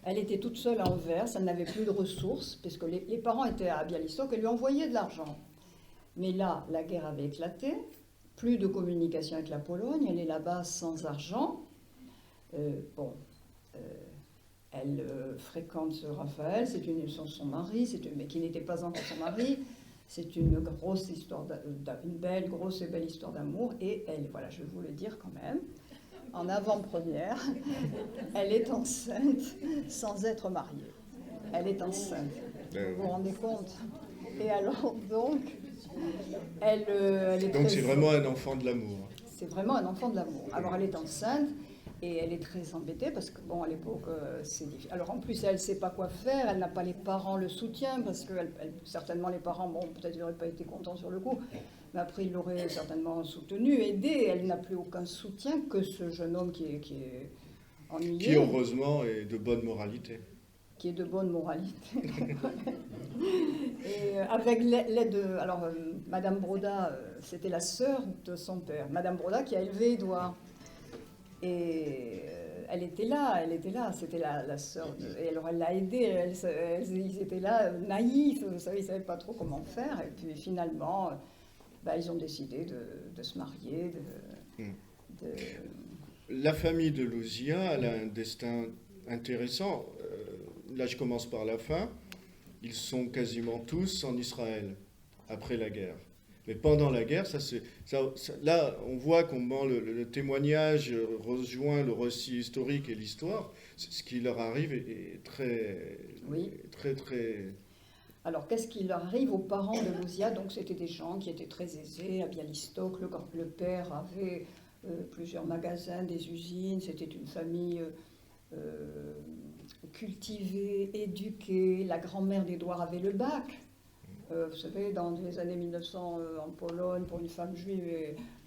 Speaker 4: Elle était toute seule à Anvers, elle n'avait plus de ressources, puisque les parents étaient à Bialystok et lui envoyaient de l'argent. Mais là, la guerre avait éclaté, plus de communication avec la Pologne, elle est là-bas sans argent. Elle fréquente Raphaël, c'est son mari, mais qui n'était pas encore son mari. C'est une grosse histoire, une belle, grosse et belle histoire d'amour. Et elle, voilà, je vais vous le dire quand même, en avant-première, elle est enceinte sans être mariée. Elle est enceinte. Vous vous rendez compte? Et alors, donc, elle est
Speaker 1: Donc c'est vraiment un enfant de l'amour.
Speaker 4: C'est vraiment un enfant de l'amour. Alors, elle est enceinte. Et elle est très embêtée parce que, bon, à l'époque, c'est difficile. Alors, en plus, elle ne sait pas quoi faire, elle n'a pas les parents le soutien, parce que certainement les parents, bon, peut-être ils n'auraient pas été contents sur le coup, mais après, ils l'auraient certainement soutenu, aidé. Elle n'a plus aucun soutien que ce jeune homme qui est ennuyé.
Speaker 1: Qui, heureusement, est de bonne moralité.
Speaker 4: Qui est de bonne moralité. Et avec l'aide de... Alors, Madame Broda, c'était la sœur de son père. Madame Broda qui a élevé Édouard. Et elle était là, c'était la sœur. Et alors elle l'a aidée, ils étaient là, naïfs, vous savez, ils ne savaient pas trop comment faire. Et puis finalement, ils ont décidé de se marier.
Speaker 1: La famille de Luzia, elle a un destin intéressant. Là, je commence par la fin. Ils sont quasiment tous en Israël, après la guerre. Mais pendant la guerre, là, on voit comment le témoignage rejoint le récit historique et l'histoire. Ce qui leur arrive est très,
Speaker 4: oui.
Speaker 1: très...
Speaker 4: Alors, qu'est-ce qui leur arrive aux parents de Luzia? Donc, c'était des gens qui étaient très aisés à Bialystok. Le père avait plusieurs magasins, des usines. C'était une famille cultivée, éduquée. La grand-mère d'Édouard avait le bac. Vous savez, dans les années 1900 en Pologne, pour une femme juive,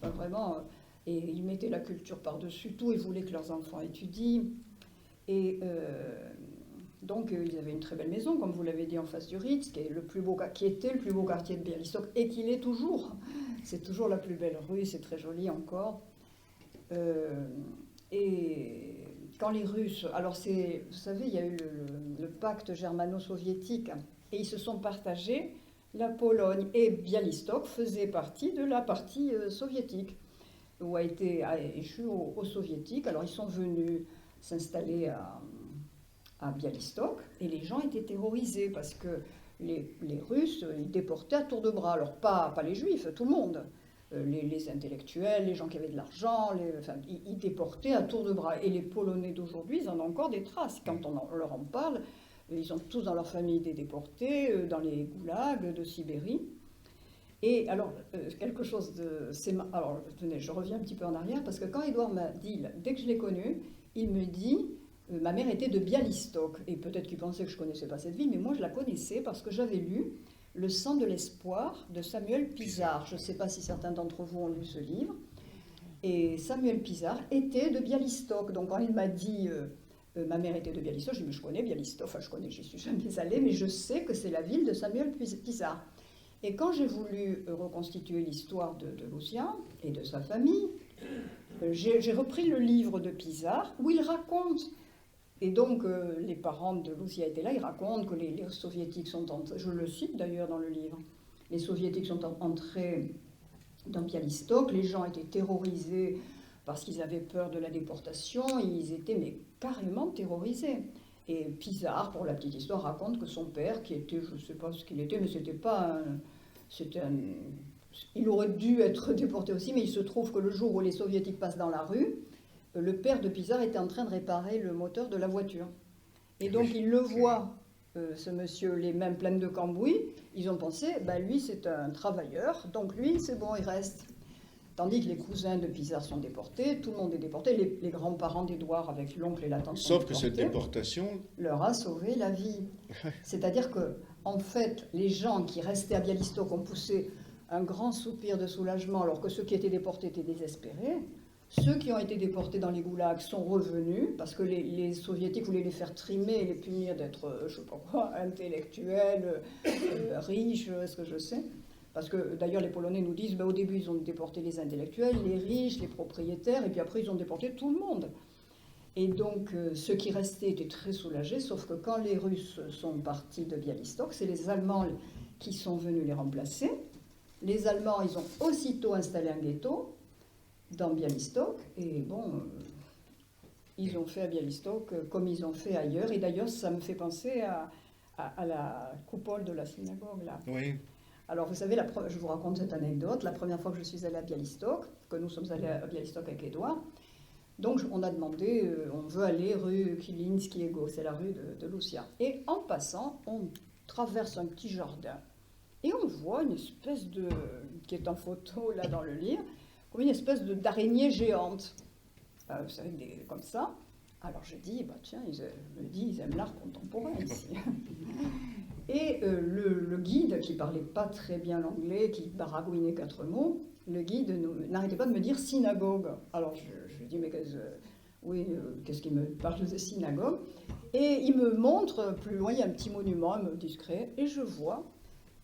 Speaker 4: vraiment, et ils mettaient la culture par-dessus tout, ils voulaient que leurs enfants étudient. Et donc, ils avaient une très belle maison, comme vous l'avez dit, en face du Ritz, qui était le plus beau quartier de Bialystok, et qui l'est toujours. C'est toujours la plus belle rue, c'est très joli encore. Et quand les Russes... Alors, vous savez, il y a eu le pacte germano-soviétique, et ils se sont partagés. La Pologne et Bialystok faisaient partie de la partie soviétique, où a échu aux soviétiques. Alors ils sont venus s'installer à Bialystok, et les gens étaient terrorisés, parce que les Russes, ils déportaient à tour de bras. Alors pas les Juifs, tout le monde. Les intellectuels, les gens qui avaient de l'argent, ils déportaient à tour de bras. Et les Polonais d'aujourd'hui, ils en ont encore des traces. Quand on leur en parle, ils ont tous dans leur famille été déportés, dans les goulags de Sibérie. Et alors, quelque chose de... Alors, tenez, je reviens un petit peu en arrière, parce que quand Édouard m'a dit, dès que je l'ai connu, il me dit, ma mère était de Bialystok. Et peut-être qu'il pensait que je ne connaissais pas cette ville, mais moi je la connaissais parce que j'avais lu Le sang de l'espoir de Samuel Pisard. Je ne sais pas si certains d'entre vous ont lu ce livre. Et Samuel Pisard était de Bialystok. Donc quand il m'a dit, ma mère était de Bialystok, j'ai dit, mais je connais Bialystok, enfin je connais, j'y suis jamais allée, mais je sais que c'est la ville de Samuel Pisard. Et quand j'ai voulu reconstituer l'histoire de Lucien et de sa famille, j'ai repris le livre de Pisard où il raconte, et donc les parents de Lucien étaient là, ils racontent que les soviétiques sont entrés, je le cite d'ailleurs dans le livre, les soviétiques sont entrés dans Bialystok, les gens étaient terrorisés parce qu'ils avaient peur de la déportation, ils étaient mais carrément terrorisés. Et Pisard, pour la petite histoire, raconte que son père, qui était, je ne sais pas ce qu'il était, mais c'était pas il aurait dû être déporté aussi, mais il se trouve que le jour où les soviétiques passent dans la rue, le père de Pisard était en train de réparer le moteur de la voiture. Et donc il le voit, ce monsieur, les mains pleines de cambouis, ils ont pensé, lui c'est un travailleur, donc lui c'est bon, il reste. Tandis que les cousins de Pisard sont déportés, tout le monde est déporté, les grands-parents d'Édouard avec l'oncle et la tante sont
Speaker 1: Sauf que cette déportation
Speaker 4: leur a sauvé la vie. C'est-à-dire que, en fait, les gens qui restaient à Bialystok ont poussé un grand soupir de soulagement, alors que ceux qui étaient déportés étaient désespérés. Ceux qui ont été déportés dans les goulags sont revenus, parce que les soviétiques voulaient les faire trimer et les punir d'être, je ne sais pas quoi, intellectuels, riches, ce que je sais. Parce que d'ailleurs les Polonais nous disent, au début ils ont déporté les intellectuels, les riches, les propriétaires, et puis après ils ont déporté tout le monde. Et donc ceux qui restaient étaient très soulagés, sauf que quand les Russes sont partis de Bialystok, c'est les Allemands qui sont venus les remplacer. Les Allemands, ils ont aussitôt installé un ghetto dans Bialystok, et bon, ils ont fait à Bialystok comme ils ont fait ailleurs. Et d'ailleurs, ça me fait penser à la coupole de la synagogue, là.
Speaker 1: Oui.
Speaker 4: Alors, vous savez, je vous raconte cette anecdote. La première fois que je suis allée à Bialystok, que nous sommes allés à Bialystok avec Édouard, donc on a demandé, on veut aller rue Kilinski-Ego, c'est la rue de Lucia. Et en passant, on traverse un petit jardin. Et on voit une espèce de, qui est en photo là dans le livre, comme une espèce d'araignée géante. Vous savez, comme ça. Alors je dis, tiens, ils aiment l'art contemporain ici. Et le guide, qui parlait pas très bien l'anglais, qui baragouinait 4 mots, le guide n'arrêtait pas de me dire synagogue. Alors je dis, mais qu'est-ce qu'il me parle de synagogue? Et il me montre, plus loin, il y a un petit monument discret, et je vois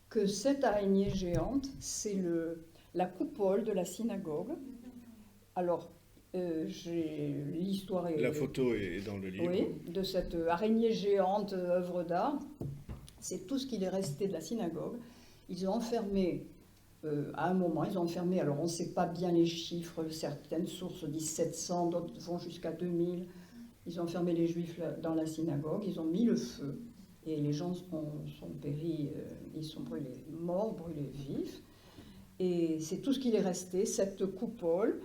Speaker 4: que cette araignée géante, c'est la coupole de la synagogue. Alors, l'histoire est...
Speaker 1: La photo est dans le livre.
Speaker 4: Oui, de cette araignée géante, œuvre d'art. C'est tout ce qu'il est resté de la synagogue. Ils ont enfermé, à un moment, alors on ne sait pas bien les chiffres, certaines sources disent 700, d'autres vont jusqu'à 2000. Ils ont enfermé les Juifs dans la synagogue, ils ont mis le feu. Et les gens sont péris, ils sont brûlés, morts, brûlés vifs. Et c'est tout ce qu'il est resté, cette coupole,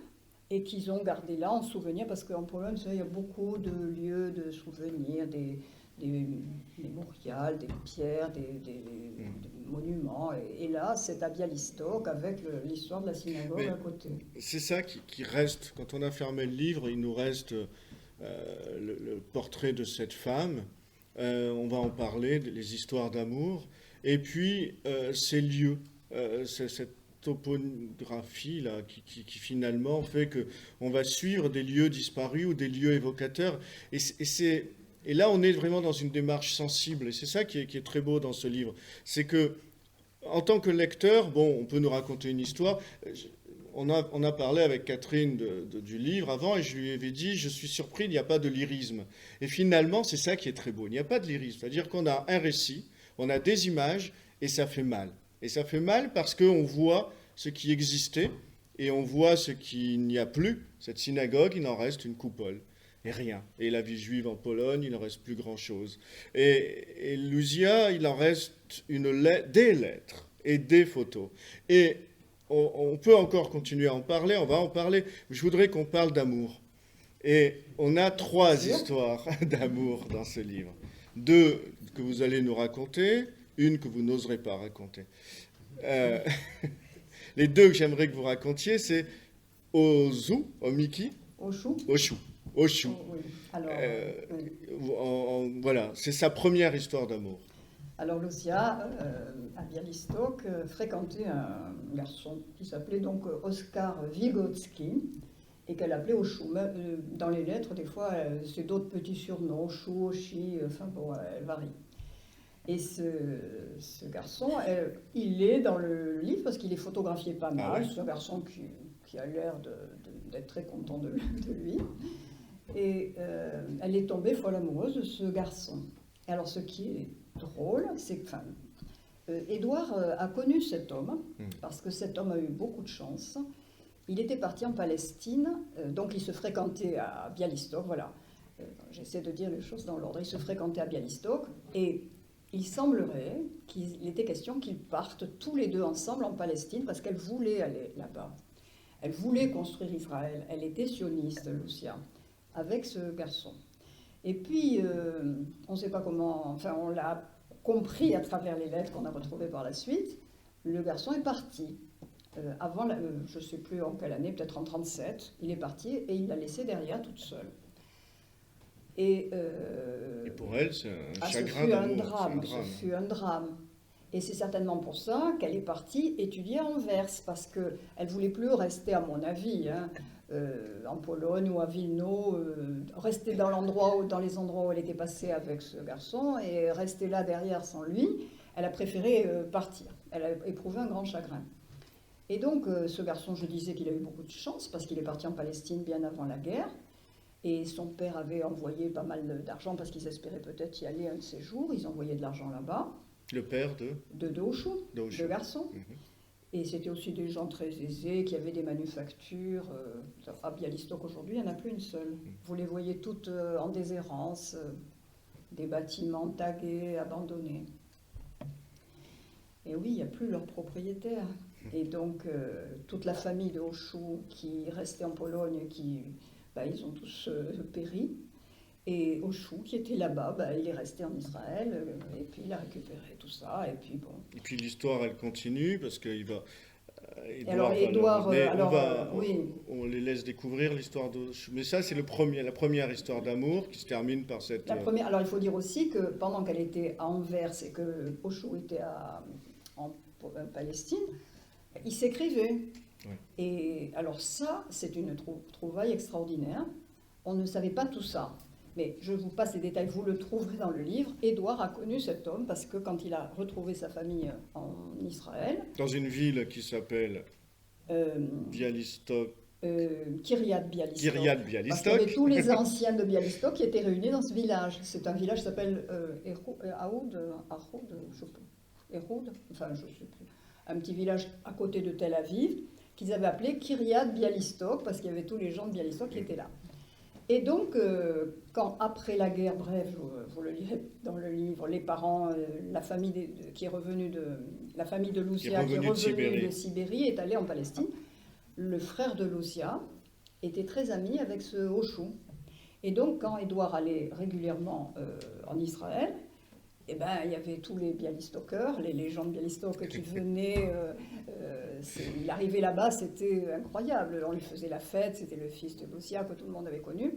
Speaker 4: et qu'ils ont gardé là en souvenir, parce qu'en Pologne, il y a beaucoup de lieux de souvenirs, des mémorials, des pierres, des monuments. Et là, c'est à Bialystok, avec l'histoire de la synagogue à côté.
Speaker 1: C'est ça qui reste. Quand on a fermé le livre, il nous reste le portrait de cette femme. On va en parler, les histoires d'amour. Et puis, ces lieux, cette topographie là, qui finalement fait qu'on va suivre des lieux disparus ou des lieux évocateurs. Et là, on est vraiment dans une démarche sensible. Et c'est ça qui est très beau dans ce livre. C'est que, en tant que lecteur, on peut nous raconter une histoire. On a parlé avec Catherine du livre avant, et je lui avais dit, je suis surpris, il n'y a pas de lyrisme. Et finalement, c'est ça qui est très beau. Il n'y a pas de lyrisme. C'est-à-dire qu'on a un récit, on a des images, et ça fait mal. Et ça fait mal parce qu'on voit ce qui existait, et on voit ce qu'il n'y a plus. Cette synagogue, il en reste une coupole. Et rien. Et la vie juive en Pologne, il n'en reste plus grand-chose. Et Luzia, il en reste des lettres et des photos. Et on peut encore continuer à en parler, on va en parler. Je voudrais qu'on parle d'amour. Et on a 3 histoires d'amour dans ce livre. 2 que vous allez nous raconter, une que vous n'oserez pas raconter. Les 2 que j'aimerais que vous racontiez, c'est Ozu, Omiki,
Speaker 4: Oshu.
Speaker 1: Oshu.
Speaker 4: Oui. Alors,
Speaker 1: Voilà, c'est sa première histoire d'amour.
Speaker 4: Alors Lucia, à Białystok, fréquentait un garçon qui s'appelait donc Oskar Vygotsky et qu'elle appelait Oshu. Dans les lettres, des fois, c'est d'autres petits surnoms, Oshu, Oshi, enfin bon, elle varie. Et ce garçon, il est dans le livre parce qu'il est photographié pas mal.
Speaker 1: Ah ouais.
Speaker 4: C'est un garçon qui a l'air d'être très content de lui. Et elle est tombée folle amoureuse de ce garçon. Et alors ce qui est drôle, c'est que Édouard a connu cet homme, parce que cet homme a eu beaucoup de chance. Il était parti en Palestine, donc il se fréquentait à Białystok, voilà. J'essaie de dire les choses dans l'ordre. Il se fréquentait à Białystok, et il semblerait qu'il était question qu'ils partent tous les deux ensemble en Palestine, parce qu'elle voulait aller là-bas. Elle voulait construire Israël. Elle était sioniste, Lucia, avec ce garçon. Et puis, on ne sait pas comment, enfin on l'a compris à travers les lettres qu'on a retrouvées par la suite, le garçon est parti. Avant, je ne sais plus en quelle année, peut-être en 1937, il est parti et il l'a laissée derrière toute seule. Et
Speaker 1: pour elle, c'est un chagrin
Speaker 4: ce fut un
Speaker 1: d'amour,
Speaker 4: drame, ce fut un drame. Et c'est certainement pour ça qu'elle est partie étudier à Anvers, parce qu'elle ne voulait plus rester, à mon avis, en Pologne ou à Wilno, rester dans les endroits où elle était passée avec ce garçon, et rester là derrière sans lui. Elle a préféré partir. Elle a éprouvé un grand chagrin. Et donc, ce garçon, je disais qu'il a eu beaucoup de chance, parce qu'il est parti en Palestine bien avant la guerre. Et son père avait envoyé pas mal d'argent, parce qu'ils espéraient peut-être y aller un de ces jours. Ils envoyaient de l'argent là-bas.
Speaker 1: Le père
Speaker 4: de Oshu, le garçon. Et c'était aussi des gens très aisés, qui avaient des manufactures. À Białystok aujourd'hui, il n'y en a plus une seule. Vous les voyez toutes en déshérence, des bâtiments tagués, abandonnés. Et oui, il n'y a plus leur propriétaire. Et donc, toute la famille de Oshu qui restait en Pologne, ils ont tous péri. Et Oshu, qui était là-bas, il est resté en Israël, et puis il a récupéré tout ça, et puis bon.
Speaker 1: Et puis l'histoire, elle continue, parce qu'il va...
Speaker 4: Édouard,
Speaker 1: on les laisse découvrir l'histoire d'Oshu. Mais ça, c'est la première histoire d'amour qui se termine par cette...
Speaker 4: Alors il faut dire aussi que pendant qu'elle était à Anvers et que Oshu était en Palestine, ils s'écrivaient.
Speaker 1: Oui.
Speaker 4: Et alors ça, c'est une trouvaille extraordinaire. On ne savait pas tout ça. Mais je vous passe les détails, vous le trouverez dans le livre. Édouard a connu cet homme parce que quand il a retrouvé sa famille en Israël...
Speaker 1: Dans une ville qui s'appelle Białystok.
Speaker 4: Kiryat Białystok.
Speaker 1: Kiryat Białystok.
Speaker 4: Parce qu'il y avait tous les anciens de Białystok qui étaient réunis dans ce village. C'est un village qui s'appelle Ehud, enfin je ne sais plus. Un petit village à côté de Tel Aviv qu'ils avaient appelé Kiryat Białystok parce qu'il y avait tous les gens de Białystok qui étaient là. Et donc, quand après la guerre, bref, vous le lirez dans le livre, les parents, la famille qui est revenue la famille de Lucia qui est revenue de Sibérie est allée en Palestine. Le frère de Lucia était très ami avec ce Oshu. Et donc, quand Édouard allait régulièrement en Israël, il y avait tous les Białystokers, les gens de Białystok qui venaient. Il arrivait là-bas, c'était incroyable. On lui faisait la fête, c'était le fils de Lucia que tout le monde avait connu.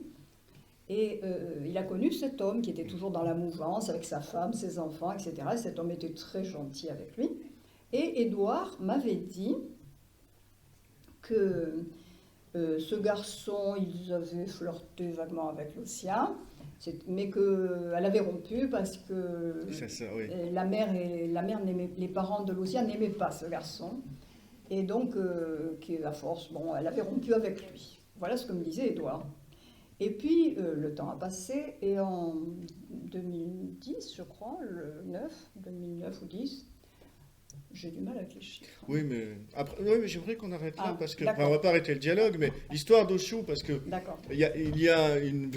Speaker 4: Et il a connu cet homme qui était toujours dans la mouvance avec sa femme, ses enfants, etc. Et cet homme était très gentil avec lui. Et Édouard m'avait dit que ce garçon, ils avaient flirté vaguement avec Lucia. Mais qu'elle avait rompu parce que la mère les parents de Lucia n'aimaient pas ce garçon. Et donc, à force, elle avait rompu avec lui. Voilà ce que me disait Édouard. Et puis, le temps a passé, et en 2010, je crois, 2009 ou 10, j'ai du mal avec les chiffres.
Speaker 1: Oui, mais j'aimerais qu'on arrête là, parce que, on ne va pas arrêter le dialogue, mais l'histoire d'Oshu, parce que il y a une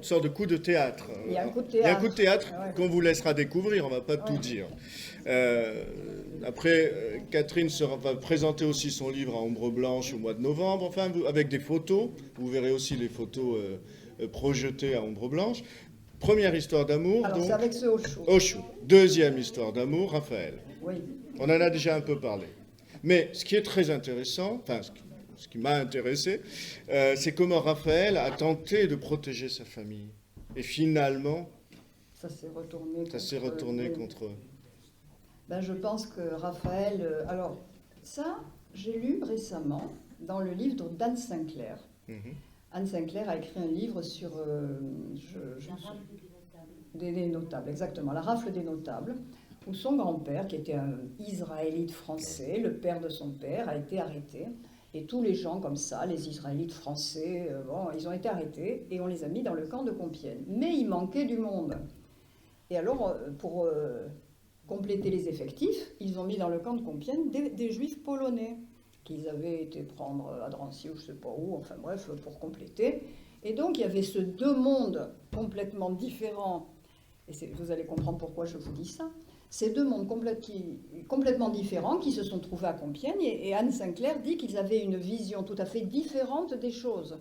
Speaker 1: sorte de coup de théâtre.
Speaker 4: Il y a un coup de
Speaker 1: théâtre qu'on vous laissera découvrir, on ne va pas tout dire. Après, Catherine va présenter aussi son livre à Ombre Blanche au mois de novembre, enfin, avec des photos. Vous verrez aussi les photos projetées à Ombre Blanche. Première histoire d'amour.
Speaker 4: Alors, c'est avec ce Oshu.
Speaker 1: Oshu. Deuxième histoire d'amour, Raphaël.
Speaker 4: Oui.
Speaker 1: On en a déjà un peu parlé. Mais ce qui est très intéressant, enfin, ce qui m'a intéressé, c'est comment Raphaël a tenté de protéger sa famille. Et finalement,
Speaker 4: Ça s'est retourné
Speaker 1: Ça s'est retourné
Speaker 4: oui.
Speaker 1: contre eux.
Speaker 4: Ben, je pense que Raphaël... alors, ça, j'ai lu récemment dans le livre d'Anne Sinclair.
Speaker 1: Mhm.
Speaker 4: Anne Sinclair a écrit un livre sur des notables, exactement, la rafle des notables, où son grand-père, qui était un Israélite français, le père de son père, a été arrêté. Et tous les gens comme ça, les Israélites français, bon, ils ont été arrêtés et on les a mis dans le camp de Compiègne. Mais il manquait du monde. Et alors, pour compléter les effectifs, ils ont mis dans le camp de Compiègne des juifs polonais qu'ils avaient été prendre à Drancy ou je ne sais pas où, enfin bref, pour compléter. Et donc, il y avait ces deux mondes complètement différents. Et vous allez comprendre pourquoi je vous dis ça. Ces deux mondes complètement différents qui se sont trouvés à Compiègne. Et Anne Sinclair dit qu'ils avaient une vision tout à fait différente des choses.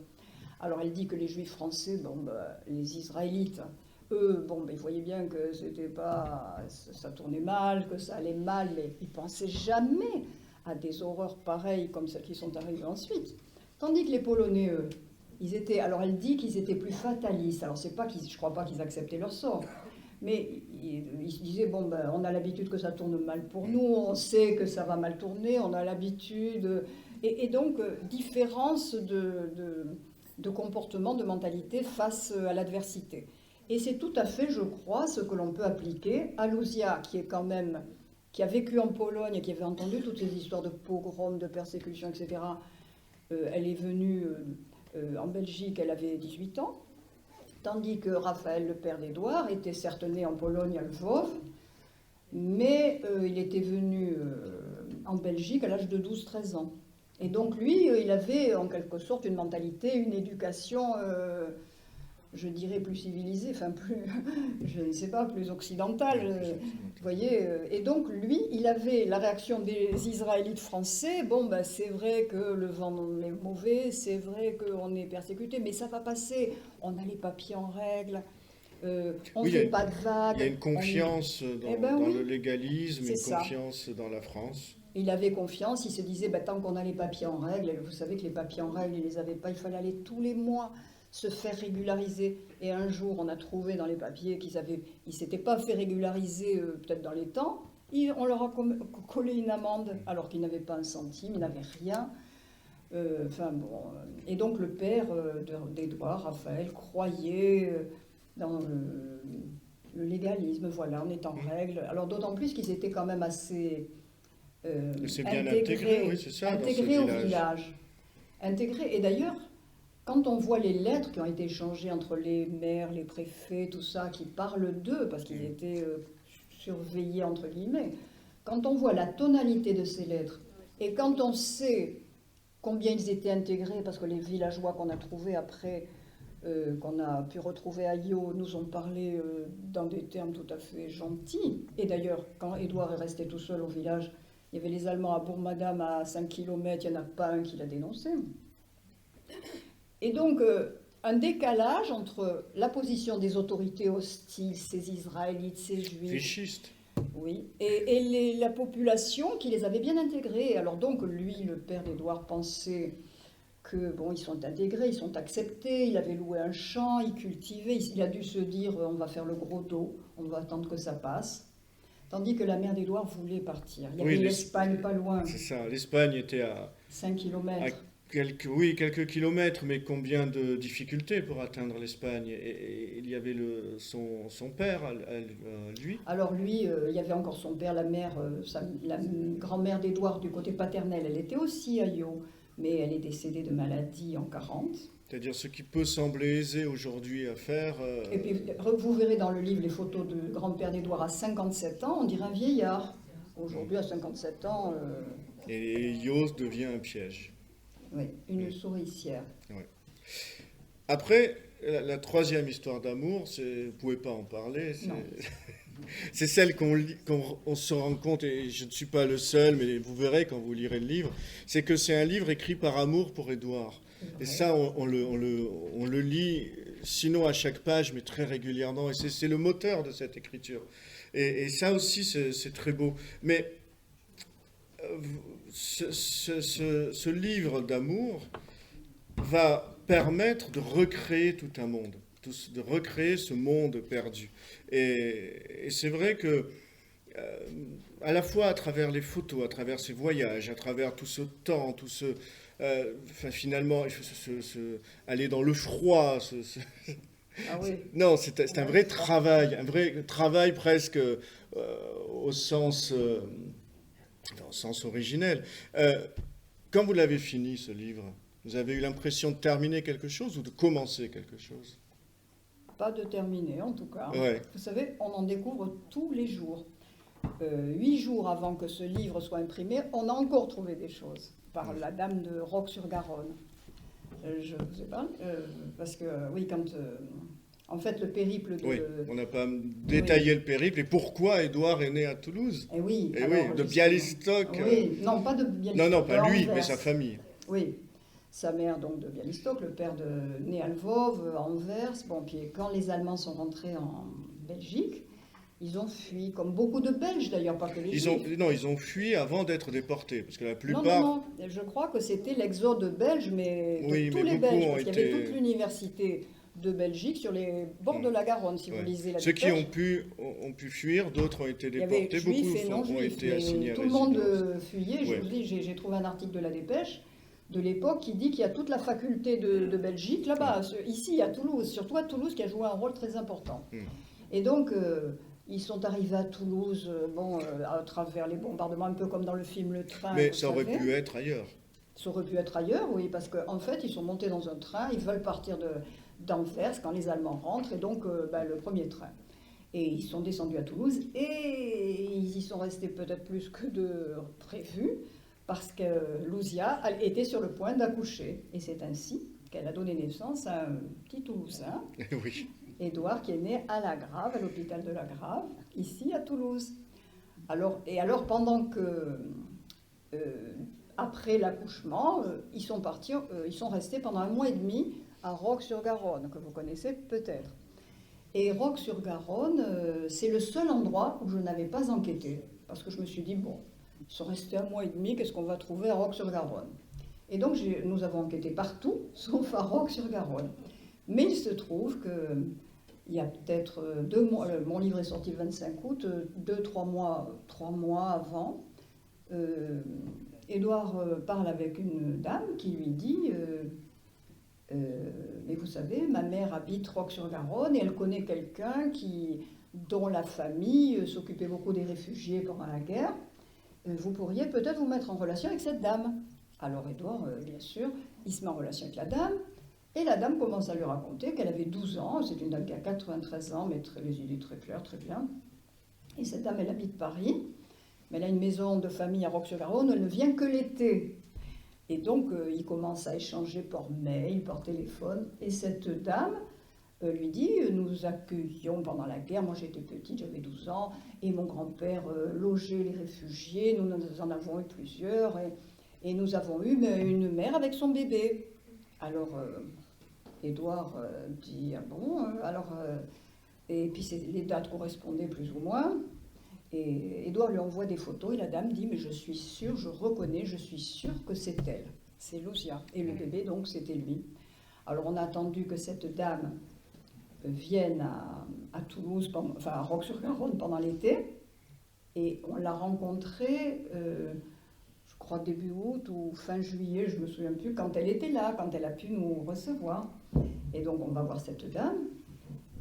Speaker 4: Alors, elle dit que les juifs français, bon, bah, les Israélites, eux, bon, bah, ils voyaient bien que c'était pas, ça tournait mal, que ça allait mal, mais ils pensaient jamais à des horreurs pareilles comme celles qui sont arrivées ensuite. Tandis que les Polonais, eux, ils étaient, alors elle dit qu'ils étaient plus fatalistes. Alors c'est pas qu'ils, je crois pas qu'ils acceptaient leur sort, mais ils se disaient bon ben on a l'habitude que ça tourne mal pour nous, on sait que ça va mal tourner, on a l'habitude, et donc différence de comportement, de mentalité face à l'adversité. Et c'est tout à fait, je crois, ce que l'on peut appliquer à Luzia, qui a vécu en Pologne et qui avait entendu toutes ces histoires de pogroms, de persécutions, etc. Elle est venue en Belgique, elle avait 18 ans, tandis que Raphaël, le père d'Édouard, était certes né en Pologne à Lwów, mais il était venu en Belgique à l'âge de 12-13 ans. Et donc lui, il avait en quelque sorte une mentalité, une éducation... je dirais plus civilisée, enfin plus, je ne sais pas, plus occidentale, vous voyez. Et donc lui, il avait la réaction des Israélites français, bon ben c'est vrai que le vent est mauvais, c'est vrai qu'on est persécuté, mais ça va passer, on a les papiers en règle, on ne fait pas de vagues.
Speaker 1: Il y a une confiance dans
Speaker 4: oui,
Speaker 1: le légalisme, une
Speaker 4: ça.
Speaker 1: confiance dans la France.
Speaker 4: Il avait confiance, il se disait, ben, tant qu'on a les papiers en règle, et vous savez que les papiers en règle, il ne les avait pas, il fallait aller tous les mois se faire régulariser. Et un jour, on a trouvé dans les papiers qu'ils ne s'étaient pas fait régulariser peut-être dans les temps. On leur a collé une amende alors qu'ils n'avaient pas un centime, ils n'avaient rien. Et donc le père d'Édouard, Raphaël, croyait dans le légalisme, voilà, on est en règle. Alors d'autant plus qu'ils étaient quand même assez
Speaker 1: c'est bien intégré, oui, c'est ça,
Speaker 4: intégrés au village. Intégrés, et d'ailleurs, quand on voit les lettres qui ont été échangées entre les maires, les préfets, tout ça, qui parlent d'eux, parce qu'ils étaient surveillés, entre guillemets, quand on voit la tonalité de ces lettres, et quand on sait combien ils étaient intégrés, parce que les villageois qu'on a trouvés après, qu'on a pu retrouver à Io, nous ont parlé dans des termes tout à fait gentils. Et d'ailleurs, quand Édouard est resté tout seul au village, il y avait les Allemands à Bourg-Madame à 5 km, il n'y en a pas un qui l'a dénoncé. Et donc, un décalage entre la position des autorités hostiles, ces Israélites, ces Juifs...
Speaker 1: Vichistes.
Speaker 4: Oui, et la population qui les avait bien intégrés. Alors donc, lui, le père d'Édouard, pensait que, bon, ils sont intégrés, ils sont acceptés, il avait loué un champ, il cultivait, il a dû se dire, on va faire le gros dos, on va attendre que ça passe. Tandis que la mère d'Édouard voulait partir. Il y avait l'Espagne pas loin.
Speaker 1: C'est ça, l'Espagne était à
Speaker 4: 5 kilomètres.
Speaker 1: Quelques kilomètres, mais combien de difficultés pour atteindre l'Espagne. Et il y avait son père, lui.
Speaker 4: Alors lui, il y avait encore son père, la grand-mère d'Édouard du côté paternel, elle était aussi à Io, mais elle est décédée de maladie en 40.
Speaker 1: C'est-à-dire ce qui peut sembler aisé aujourd'hui à faire...
Speaker 4: Et puis vous verrez dans le livre les photos de grand-père d'Édouard à 57 ans, on dirait un vieillard. Aujourd'hui, à 57 ans...
Speaker 1: Et Io devient un piège.
Speaker 4: Oui, une souricière.
Speaker 1: Oui. Après, la troisième histoire d'amour, vous ne pouvez pas en parler, c'est celle qu'on se rend compte, et je ne suis pas le seul, mais vous verrez quand vous lirez le livre, c'est que c'est un livre écrit par amour pour Édouard. Et ça, on le lit, sinon à chaque page, mais très régulièrement, et c'est le moteur de cette écriture. Et ça aussi, c'est très beau. Mais... Ce livre d'amour va permettre de recréer tout un monde. de recréer ce monde perdu. Et c'est vrai que, à la fois à travers les photos, à travers ces voyages, à travers tout ce temps, tout ce... finalement, aller dans le froid,
Speaker 4: Ah oui.
Speaker 1: non, c'est un vrai travail presque au sens originel. Quand vous l'avez fini, ce livre, vous avez eu l'impression de terminer quelque chose ou de commencer quelque chose?
Speaker 4: Pas de terminer, en tout cas.
Speaker 1: Ouais.
Speaker 4: Vous savez, on en découvre tous les jours. 8 jours avant que ce livre soit imprimé, on a encore trouvé des choses par la dame de Roques-sur-Garonne. Je ne sais pas, parce que, oui, quand... en fait, le périple de...
Speaker 1: Oui, on n'a pas détaillé le périple et pourquoi Édouard est né à Toulouse.
Speaker 4: Eh oui,
Speaker 1: Et
Speaker 4: alors,
Speaker 1: oui, de Bialystok.
Speaker 4: Oui, non, pas de Bialystok.
Speaker 1: Non, pas lui,
Speaker 4: Anvers.
Speaker 1: mais sa famille.
Speaker 4: Oui, sa mère donc de Bialystok, le père né à Lvov, Anvers. Bon, puis quand les Allemands sont rentrés en Belgique, ils ont fui, comme beaucoup de Belges d'ailleurs, pas que les Juifs.
Speaker 1: Ils ont fui avant d'être déportés, parce que la plupart...
Speaker 4: Non, je crois que c'était l'exode belge, mais de
Speaker 1: Oui,
Speaker 4: tous
Speaker 1: mais
Speaker 4: les
Speaker 1: beaucoup
Speaker 4: Belges,
Speaker 1: ont
Speaker 4: parce qu'il y avait
Speaker 1: été-
Speaker 4: toute l'université de Belgique sur les bords de la Garonne, si
Speaker 1: Ouais.
Speaker 4: vous lisez la
Speaker 1: Ceux qui
Speaker 4: dépêche.
Speaker 1: ont pu fuir, d'autres ont été
Speaker 4: Il y avait
Speaker 1: déportés,
Speaker 4: juifs
Speaker 1: beaucoup
Speaker 4: et non
Speaker 1: ont
Speaker 4: juifs,
Speaker 1: été
Speaker 4: mais
Speaker 1: assignés à
Speaker 4: tout le monde
Speaker 1: résidence.
Speaker 4: fuyait. Je
Speaker 1: Ouais.
Speaker 4: vous dis, j'ai trouvé un article de la Dépêche de l'époque qui dit qu'il y a toute la faculté de Belgique là-bas, ici à Toulouse, surtout à Toulouse qui a joué un rôle très important. Et donc ils sont arrivés à Toulouse, à travers les bombardements, un peu comme dans le film Le Train.
Speaker 1: Mais
Speaker 4: vous
Speaker 1: ça aurait
Speaker 4: savez.
Speaker 1: pu être ailleurs.
Speaker 4: Ça aurait pu être ailleurs, oui, parce qu'en fait, ils sont montés dans un train, ils veulent partir d'Anvers quand les Allemands rentrent, et donc le premier train. Et ils sont descendus à Toulouse, et ils y sont restés peut-être plus que de prévu, parce que Louzia était sur le point d'accoucher. Et c'est ainsi qu'elle a donné naissance à un petit Toulousain,
Speaker 1: Oui.
Speaker 4: Édouard, qui est né à La Grave, à l'hôpital de La Grave, ici à Toulouse. Alors pendant que... après l'accouchement, ils sont restés pendant 1 mois et demi à Roques-sur-Garonne, que vous connaissez peut-être. Et Roques-sur-Garonne, c'est le seul endroit où je n'avais pas enquêté, parce que je me suis dit, bon, ils sont restés 1 mois et demi, qu'est-ce qu'on va trouver à Roques-sur-Garonne? Et donc nous avons enquêté partout, sauf à Roques-sur-Garonne. Mais il se trouve qu'il y a peut-être 2 mois, mon livre est sorti le 25 août, 3 mois avant, Édouard parle avec une dame qui lui dit mais vous savez, ma mère habite Roques-sur-Garonne et elle connaît quelqu'un dont la famille s'occupait beaucoup des réfugiés pendant la guerre. Vous pourriez peut-être vous mettre en relation avec cette dame. Alors Édouard, bien sûr, il se met en relation avec la dame et la dame commence à lui raconter qu'elle avait 12 ans. C'est une dame qui a 93 ans, mais les idées très claires, très bien. Et cette dame, elle habite Paris. Mais elle a une maison de famille à Roques-sur-Garonne, elle ne vient que l'été. Et donc, ils commencent à échanger par mail, par téléphone. Et cette dame lui dit, nous accueillions pendant la guerre, moi j'étais petite, j'avais 12 ans, et mon grand-père logeait les réfugiés, nous en avons eu plusieurs, et nous avons eu une mère avec son bébé. Alors, Édouard dit, ah bon, et puis les dates correspondaient plus ou moins. Et Édouard lui envoie des photos et la dame dit, mais je suis sûre, je reconnais, je suis sûre que c'est elle, c'est Louzia. Et le bébé, donc, c'était lui. Alors on a attendu que cette dame vienne à Toulouse, à Roques-sur-Garonne pendant l'été, et on l'a rencontrée, je crois début août ou fin juillet, je ne me souviens plus, quand elle était là, quand elle a pu nous recevoir. Et donc on va voir cette dame.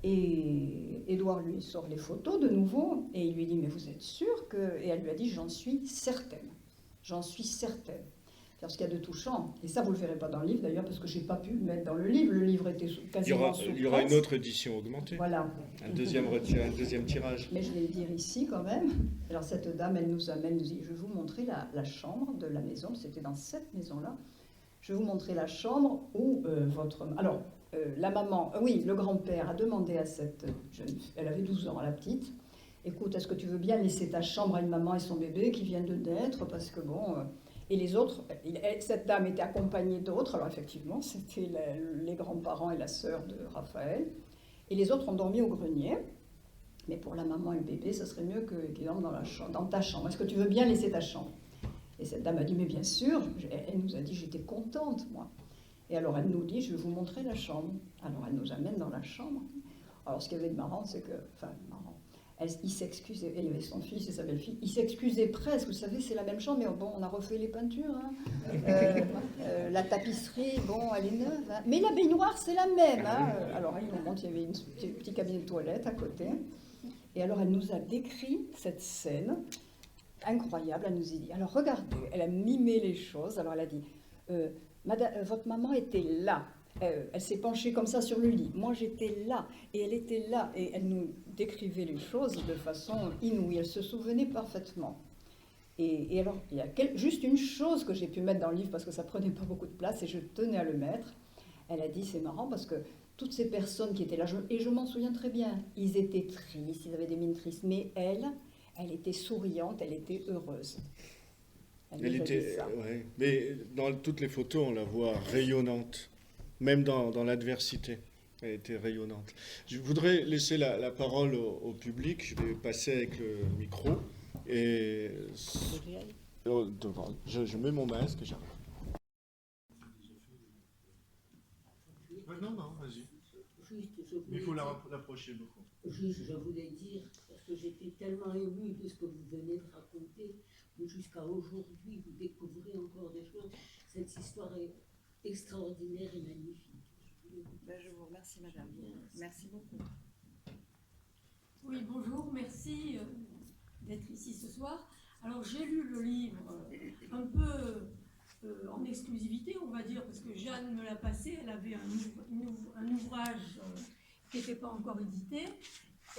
Speaker 4: Et Édouard lui sort les photos de nouveau et il lui dit, mais vous êtes sûr que... Et elle lui a dit, j'en suis certaine. J'en suis certaine. Parce qu'il y a de touchant. Et ça, vous ne le verrez pas dans le livre d'ailleurs, parce que je n'ai pas pu le mettre dans le livre. Le livre était quasiment sous
Speaker 1: Il y aura
Speaker 4: presse.
Speaker 1: une autre édition augmentée.
Speaker 4: Voilà.
Speaker 1: Un deuxième tirage.
Speaker 4: Mais je vais le dire ici quand même. Alors cette dame, elle nous amène, nous dit, je vais vous montrer la chambre de la maison. C'était dans cette maison-là. Je vais vous montrer la chambre où votre... Alors, la maman, oui, le grand-père a demandé à cette jeune fille, elle avait 12 ans, la petite, écoute, est-ce que tu veux bien laisser ta chambre à une maman et son bébé qui viennent de naître, parce que bon... Et les autres, cette dame était accompagnée d'autres, alors effectivement, c'était les grands-parents et la sœur de Raphaël, et les autres ont dormi au grenier, mais pour la maman et le bébé, ça serait mieux qu'ils dorment dans ta chambre. Est-ce que tu veux bien laisser ta chambre? Et cette dame a dit, mais bien sûr, elle nous a dit, j'étais contente, moi. Et alors elle nous dit, je vais vous montrer la chambre. Alors elle nous amène dans la chambre. Alors ce qu'il y avait de marrant, c'est que, enfin marrant, il s'excusait, il y avait son fils et sa belle-fille, il s'excusait presque, vous savez, c'est la même chambre, mais bon, on a refait les peintures, hein. La tapisserie, bon, elle est neuve, hein. Mais la baignoire, c'est la même, hein. Alors elle nous montre, il y avait un petit cabinet de toilette à côté, et alors elle nous a décrit cette scène, incroyable, elle nous a dit, alors regardez, elle a mimé les choses, alors elle a dit, votre maman était là, elle s'est penchée comme ça sur le lit, moi j'étais là, et elle était là, et elle nous décrivait les choses de façon inouïe, elle se souvenait parfaitement. Et alors, il y a juste une chose que j'ai pu mettre dans le livre, parce que ça prenait pas beaucoup de place, et je tenais à le mettre, elle a dit, c'est marrant, parce que toutes ces personnes qui étaient là, et je m'en souviens très bien, ils étaient tristes, ils avaient des mines tristes, mais elle était souriante, elle était heureuse.
Speaker 1: Elle était, ouais. Mais dans toutes les photos, on la voit rayonnante, même dans l'adversité. Elle était rayonnante. Je voudrais laisser la parole au public. Je vais passer avec le micro. Et devant, je mets mon masque et j'arrive. Non, vas-y. Mais il faut l'approcher beaucoup.
Speaker 5: Juste, je voulais dire, parce que j'étais tellement émue de ce que vous venez de raconter, jusqu'à aujourd'hui, vous découvrez encore des choses. Cette histoire est extraordinaire et magnifique.
Speaker 4: Je vous remercie, madame. Merci beaucoup.
Speaker 6: Oui, bonjour, merci d'être ici ce soir. Alors, j'ai lu le livre un peu en exclusivité, on va dire, parce que Jeanne me l'a passé, elle avait un ouvrage qui n'était pas encore édité.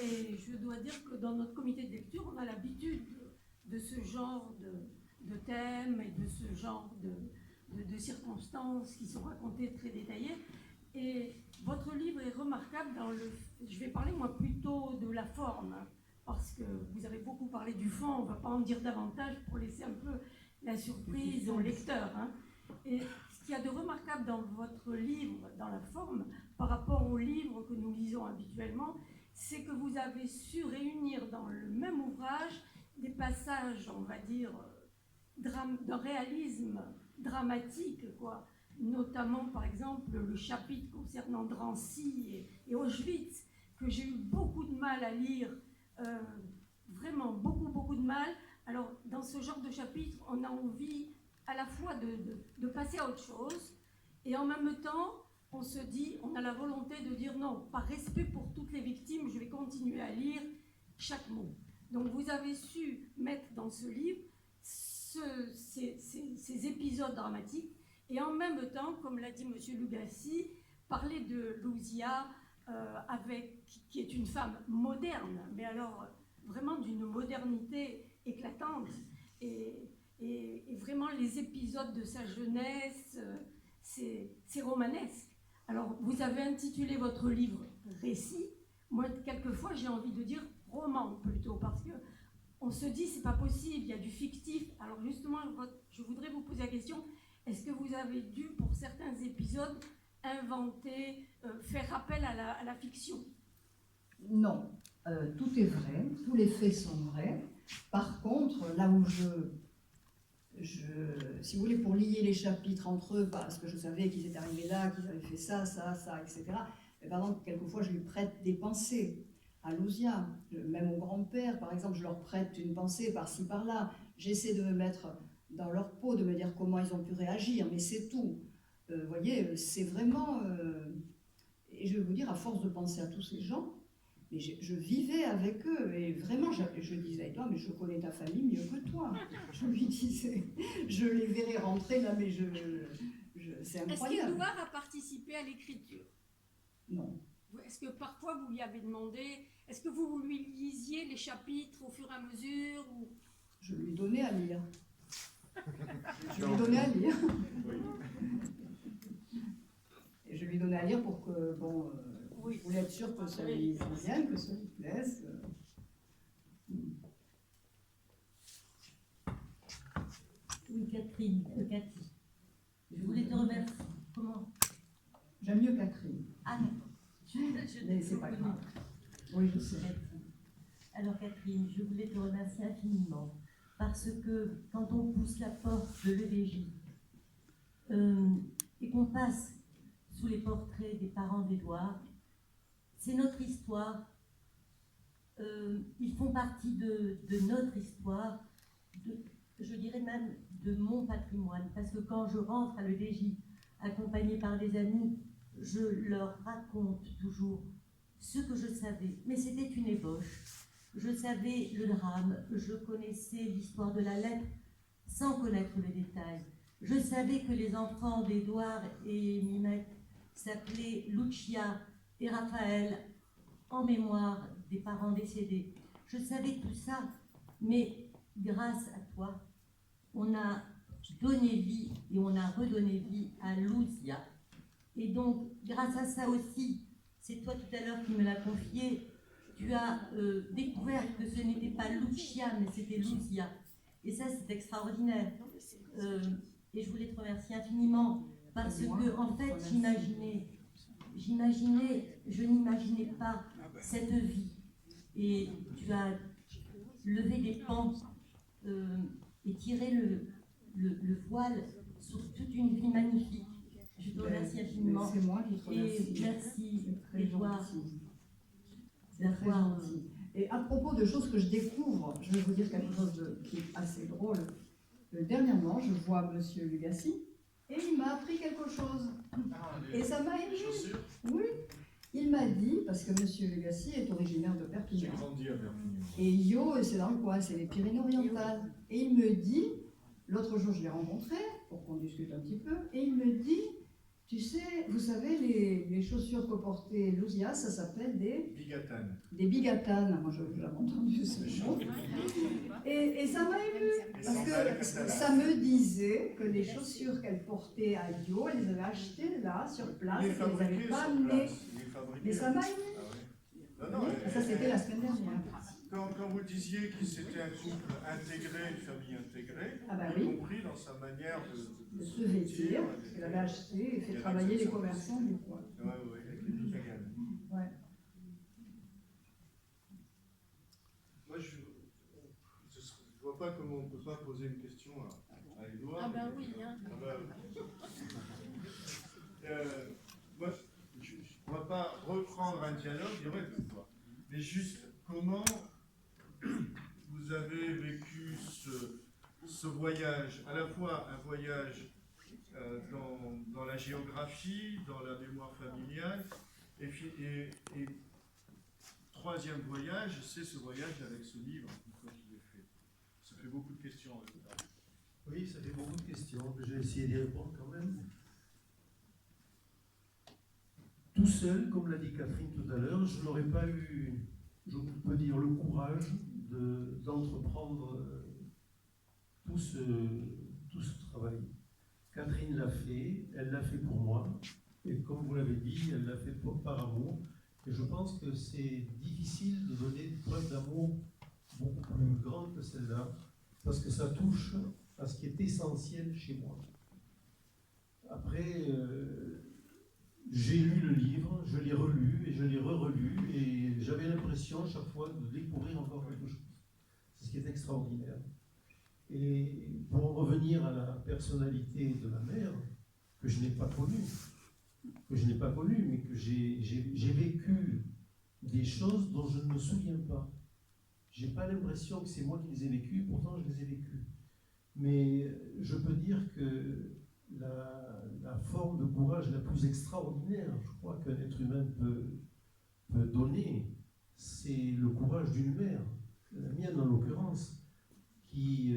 Speaker 6: Et je dois dire que dans notre comité de lecture, on a l'habitude de ce genre de thèmes et de ce genre de circonstances qui sont racontées très détaillées. Et votre livre est remarquable dans le... Je vais parler moi plutôt de la forme, hein, parce que vous avez beaucoup parlé du fond, on ne va pas en dire davantage pour laisser un peu la surprise au lecteur. Hein. Et ce qu'il y a de remarquable dans votre livre, dans la forme, par rapport aux livres que nous lisons habituellement, c'est que vous avez su réunir dans le même ouvrage des passages, on va dire, d'un réalisme dramatique, quoi. Notamment, par exemple, le chapitre concernant Drancy et Auschwitz, que j'ai eu beaucoup de mal à lire, vraiment beaucoup de mal. Alors, dans ce genre de chapitre, on a envie à la fois de passer à autre chose, et en même temps, on se dit, on a la volonté de dire non, par respect pour toutes les victimes, je vais continuer à lire chaque mot. Donc, vous avez su mettre dans ce livre ces épisodes dramatiques, et en même temps, comme l'a dit M. Lugassi, parler de Lousia, qui est une femme moderne, mais alors vraiment d'une modernité éclatante, et vraiment les épisodes de sa jeunesse, c'est romanesque. Alors, vous avez intitulé votre livre « Récit ». Moi, quelquefois, j'ai envie de dire « roman » plutôt, parce que on se dit, c'est pas possible, il y a du fictif. Alors justement, je voudrais vous poser la question, est-ce que vous avez dû, pour certains épisodes, inventer, faire appel à la fiction?
Speaker 4: Non, tout est vrai, tous les faits sont vrais. Par contre, là où si vous voulez, pour lier les chapitres entre eux, parce que je savais qu'ils étaient arrivés là, qu'ils avaient fait ça, etc. Et par exemple, quelquefois, je lui prête des pensées à Lousia, même au grand-père, par exemple, je leur prête une pensée par-ci, par-là. J'essaie de me mettre dans leur peau, de me dire comment ils ont pu réagir, mais c'est tout. Vous voyez, c'est vraiment... et je vais vous dire, à force de penser à tous ces gens, mais je vivais avec eux, et vraiment, je disais, toi, mais je connais ta famille mieux que toi. Je lui disais, je les verrais rentrer là, mais c'est incroyable.
Speaker 6: Est-ce qu'Edouard a participé à l'écriture?
Speaker 4: Non.
Speaker 6: Est-ce que parfois vous lui avez demandé, est-ce que vous lui lisiez les chapitres au fur et à mesure ou...
Speaker 4: Je lui donnais à lire. Je lui donnais à lire. Et je lui donnais à lire pour que, bon, oui, voulais être sûr que ça lui convienne, que ça lui plaise.
Speaker 5: Oui, Catherine, Cathy. Je voulais te remercier. Comment?
Speaker 4: J'aime mieux Catherine.
Speaker 5: Ah d'accord.
Speaker 4: Mais c'est pas grave. Oui, je sais.
Speaker 5: Alors Catherine, je voulais te remercier infiniment parce que quand on pousse la porte de l'EVJ et qu'on passe
Speaker 7: sous les portraits des parents d'Édouard. C'est notre histoire. Ils font partie de notre histoire, je dirais même de mon patrimoine, parce que quand je rentre à l'EDJ, accompagnée par des amis, je leur raconte toujours ce que je savais, mais c'était une ébauche. Je savais le drame, je connaissais l'histoire de la lettre sans connaître les détails. Je savais que les enfants d'Édouard et Mimette s'appelaient Lucia et Raphaël, en mémoire des parents décédés. Je savais tout ça, mais grâce à toi, on a donné vie et on a redonné vie à Lucia. Et donc, grâce à ça aussi, c'est toi tout à l'heure qui me l'as confié, tu as découvert que ce n'était pas Lucia, mais c'était Lucia. Et ça, c'est extraordinaire. Et je voulais te remercier infiniment, parce que, en fait, je n'imaginais pas cette vie. Et tu as levé des pans et tiré le voile sur toute une vie magnifique. Je te remercie infiniment.
Speaker 4: C'est moi qui te remercie.
Speaker 7: Et merci,
Speaker 4: C'est
Speaker 7: Édouard,
Speaker 4: très gentil. Et à propos de choses que je découvre, je vais vous dire quelque chose qui est assez drôle. Dernièrement, je vois Monsieur Lugassi et il m'a appris quelque chose. Et ça m'a ému. Oui. Il m'a dit, parce que Monsieur Lugassi est originaire de Perpignan.
Speaker 1: J'ai grandi à Perpignan.
Speaker 4: Et Yo, c'est dans le coin, c'est les Pyrénées-Orientales. Et il me dit, l'autre jour je l'ai rencontré, pour qu'on discute un petit peu, et il me dit, tu sais, vous savez, les chaussures que portait Lucia, ça s'appelle des
Speaker 1: Bigatanes.
Speaker 4: Des bigatanes. Moi, j'avais entendu ce mot. Et ça m'a ému, parce que ça me disait que les chaussures qu'elle portait à Yo, elle les avait achetées là, sur place,
Speaker 1: Il est
Speaker 4: et qu'elle les avait
Speaker 1: fabriqué
Speaker 4: pas
Speaker 1: sur
Speaker 4: amenées.
Speaker 1: place. Il est fabriqué.
Speaker 4: Mais ça m'a ému.
Speaker 1: Ah ouais. Non,
Speaker 4: Ça, c'était la semaine dernière.
Speaker 1: Quand vous disiez que c'était un couple intégré, une famille intégrée,
Speaker 4: Ah bah
Speaker 1: y
Speaker 4: oui.
Speaker 1: compris dans sa manière de
Speaker 4: Se vêtir, elle avait acheté et fait travailler les commerçants du coin.
Speaker 1: Oui, oui, avec les Bigatanes.
Speaker 4: Ouais.
Speaker 1: Moi, je ne vois pas comment on ne peut pas poser une question à Édouard.
Speaker 6: Ah ben oui, hein.
Speaker 1: Ah ben, moi, je ne vais pas reprendre un dialogue direct, mais juste comment vous avez vécu ce voyage, à la fois un voyage dans la géographie, dans la mémoire familiale, et troisième voyage, c'est ce voyage avec ce livre, une fois qu'il est fait. Ça fait beaucoup de questions.
Speaker 8: Oui, ça fait beaucoup de questions. Je vais essayer d'y répondre quand même. Tout seul, comme l'a dit Catherine tout à l'heure, je n'aurais pas eu, je peux dire, le courage d'entreprendre tout ce travail. Catherine l'a fait, elle l'a fait pour moi, et comme vous l'avez dit, elle l'a fait par amour. Et je pense que c'est difficile de donner une preuve d'amour beaucoup plus grande que celle-là, parce que ça touche à ce qui est essentiel chez moi. Après, j'ai lu le livre, je l'ai relu et je l'ai re-relu, et j'avais l'impression chaque fois de découvrir encore quelque chose. C'est ce qui est extraordinaire. Et pour en revenir à la personnalité de la mère, que je n'ai pas connue, mais que j'ai vécu des choses dont je ne me souviens pas. Je n'ai pas l'impression que c'est moi qui les ai vécues, pourtant je les ai vécues. Mais je peux dire que la forme de courage la plus extraordinaire, je crois, qu'un être humain peut donner, c'est le courage d'une mère, la mienne en l'occurrence, qui,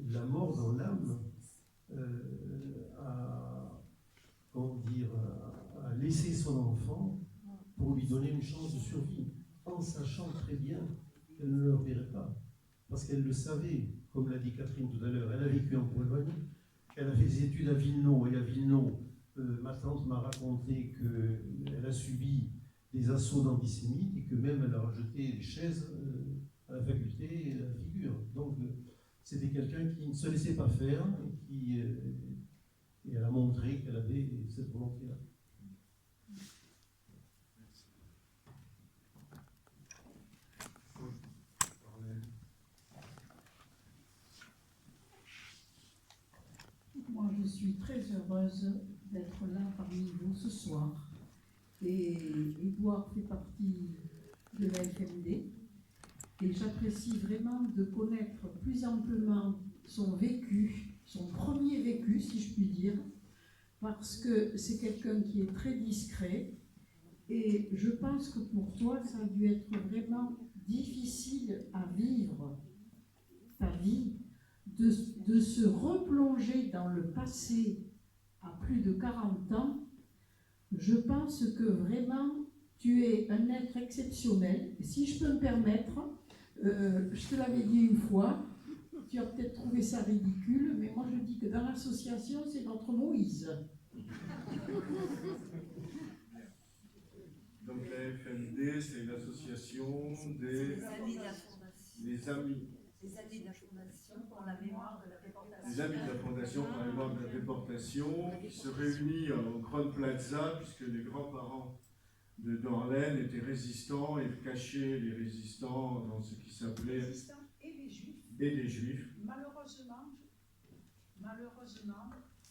Speaker 8: la mort dans l'âme, a laissé son enfant pour lui donner une chance de survie, en sachant très bien qu'elle ne le reverrait pas. Parce qu'elle le savait, comme l'a dit Catherine tout à l'heure, elle a vécu en Pologne, elle a fait des études à Wilno, et à Wilno, ma tante m'a raconté qu'elle a subi des assauts d'antisémites et que même elle a jeté des chaises à la faculté et à la figure. Donc c'était quelqu'un qui ne se laissait pas faire et elle a montré qu'elle avait cette volonté-là.
Speaker 9: Moi, je suis très heureuse d'être là parmi vous ce soir. Et Édouard fait partie de la FMD. Et j'apprécie vraiment de connaître plus amplement son vécu, son premier vécu, si je puis dire, parce que c'est quelqu'un qui est très discret. Et je pense que pour toi, ça a dû être vraiment difficile à vivre, ta vie, de se replonger dans le passé à plus de 40 ans. Je pense que vraiment, tu es un être exceptionnel. Et si je peux me permettre, je te l'avais dit une fois, tu as peut-être trouvé ça ridicule, mais moi je dis que dans l'association, c'est notre Moïse.
Speaker 1: Donc la FMD, c'est l'association des amis.
Speaker 10: Les amis de la Fondation pour la mémoire de la déportation.
Speaker 1: Les amis de la Fondation pour la mémoire de la déportation, qui se réunit au Grand Plaza, puisque les grands-parents de Dorlaine étaient résistants et cachaient les résistants dans ce qui s'appelait... Et les Juifs.
Speaker 9: Malheureusement,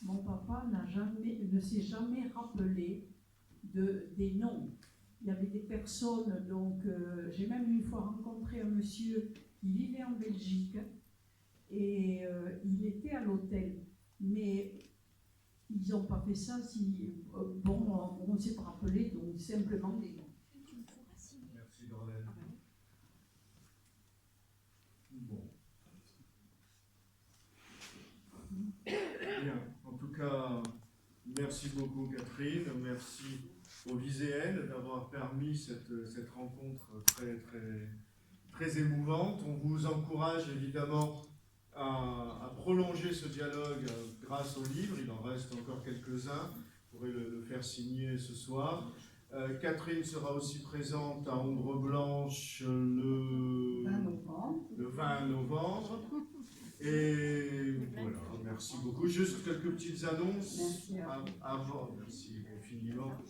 Speaker 9: mon papa ne s'est jamais rappelé des noms. Il y avait des personnes, donc j'ai même une fois rencontré un monsieur qui vivait en Belgique et il était à l'hôtel. Mais ils n'ont pas fait ça on ne s'est pas rappelé, donc simplement des noms.
Speaker 1: Merci Dorlaine. Bon. Bien. En tout cas, merci beaucoup Catherine, merci au Viséen d'avoir permis cette rencontre très émouvante. On vous encourage évidemment à prolonger ce dialogue grâce au livre. Il en reste encore quelques-uns. Vous pourrez le faire signer ce soir. Catherine sera aussi présente à Ombre Blanche le 20 novembre. Et voilà, merci beaucoup. Juste quelques petites annonces avant, merci infiniment.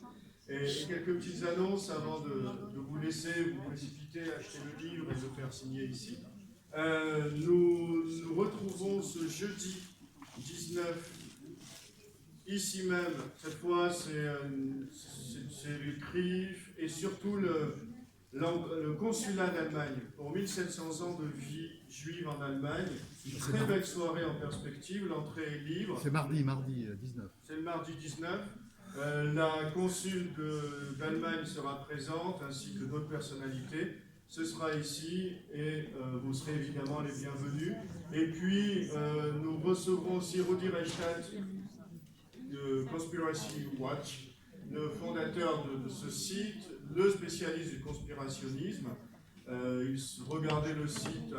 Speaker 1: Et quelques petites annonces avant de vous laisser vous précipiter, acheter le livre et le faire signer ici. Nous nous retrouvons ce jeudi 19, ici même. Cette fois, c'est le CRIF et surtout le consulat d'Allemagne pour 1700 ans de vie juive en Allemagne. Une très belle soirée en perspective, l'entrée est libre.
Speaker 11: C'est mardi 19.
Speaker 1: C'est le mardi 19. La consul d'Allemagne sera présente, ainsi que d'autres personnalités. Ce sera ici et vous serez évidemment les bienvenus. Et puis, nous recevrons aussi Rudi Reichstadt de Conspiracy Watch, le fondateur de ce site, le spécialiste du conspirationnisme. Regardez le site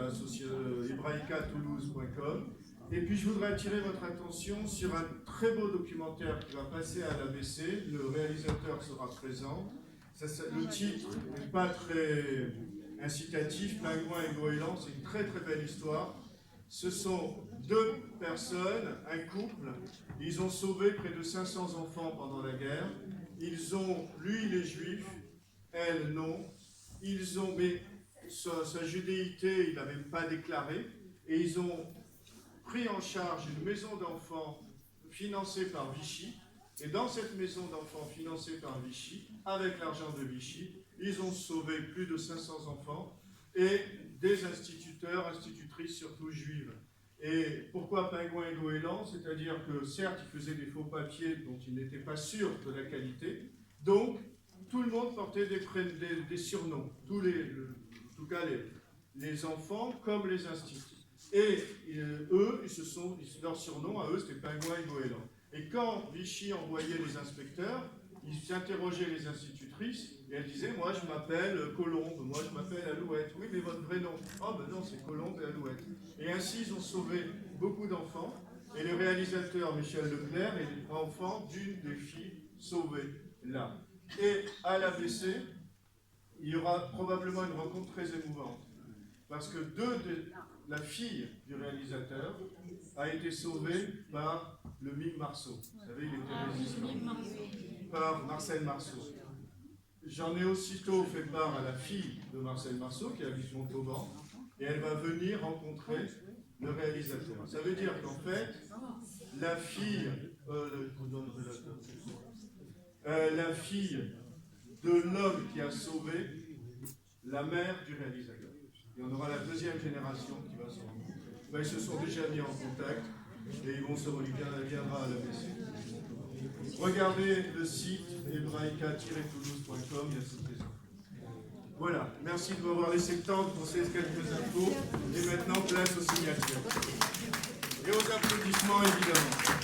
Speaker 1: hebraicatoulouse.com. Et puis je voudrais attirer votre attention sur un très beau documentaire qui va passer à l'ABC. Le réalisateur sera présent. Le titre n'est pas très incitatif, Pingouin et Goéland, c'est une très très belle histoire. Ce sont deux personnes, un couple, ils ont sauvé près de 500 enfants pendant la guerre. Lui il est juif, elle non. Mais sa judéité, il n'a même pas déclaré. Et ils ont pris en charge une maison d'enfants financée par Vichy. Et dans cette maison d'enfants financée par Vichy, avec l'argent de Vichy, ils ont sauvé plus de 500 enfants et des instituteurs, institutrices, surtout juives. Et pourquoi Pingouin et Goéland? C'est-à-dire que certes, ils faisaient des faux papiers dont ils n'étaient pas sûrs de la qualité. Donc, tout le monde portait des surnoms. En tout cas, les enfants comme les instituts. Et eux, leur surnom à eux, c'était Pingouin et Goéland. Et quand Vichy envoyait les inspecteurs, ils interrogeaient les institutrices et elles disaient « Moi, je m'appelle Colombe, moi, je m'appelle Alouette. » « Oui, mais votre vrai nom ?»« Oh, ben non, c'est Colombe et Alouette. » Et ainsi, ils ont sauvé beaucoup d'enfants. Et le réalisateur Michel Leclerc est l'enfant d'une des filles sauvées là. Et à l'ABC, il y aura probablement une rencontre très émouvante. Parce que la fille du réalisateur a été sauvée par le mime Marceau. Vous savez, il était résistant. Par Marcel Marceau. J'en ai aussitôt fait part à la fille de Marcel Marceau, qui habite Montauban, et elle va venir rencontrer le réalisateur. Ça veut dire qu'en fait, la fille La fille de l'homme qui a sauvé la mère du réalisateur. Et on aura la deuxième génération qui va se rencontrer. Ils se sont déjà mis en contact et ils vont se relier. Elle viendra à la BC. Regardez le site hebraïca-toulouse.com, il y a toutes les infos. Voilà, merci de m'avoir laissé le temps de penser quelques infos. Et maintenant, place aux signatures. Et aux applaudissements, évidemment.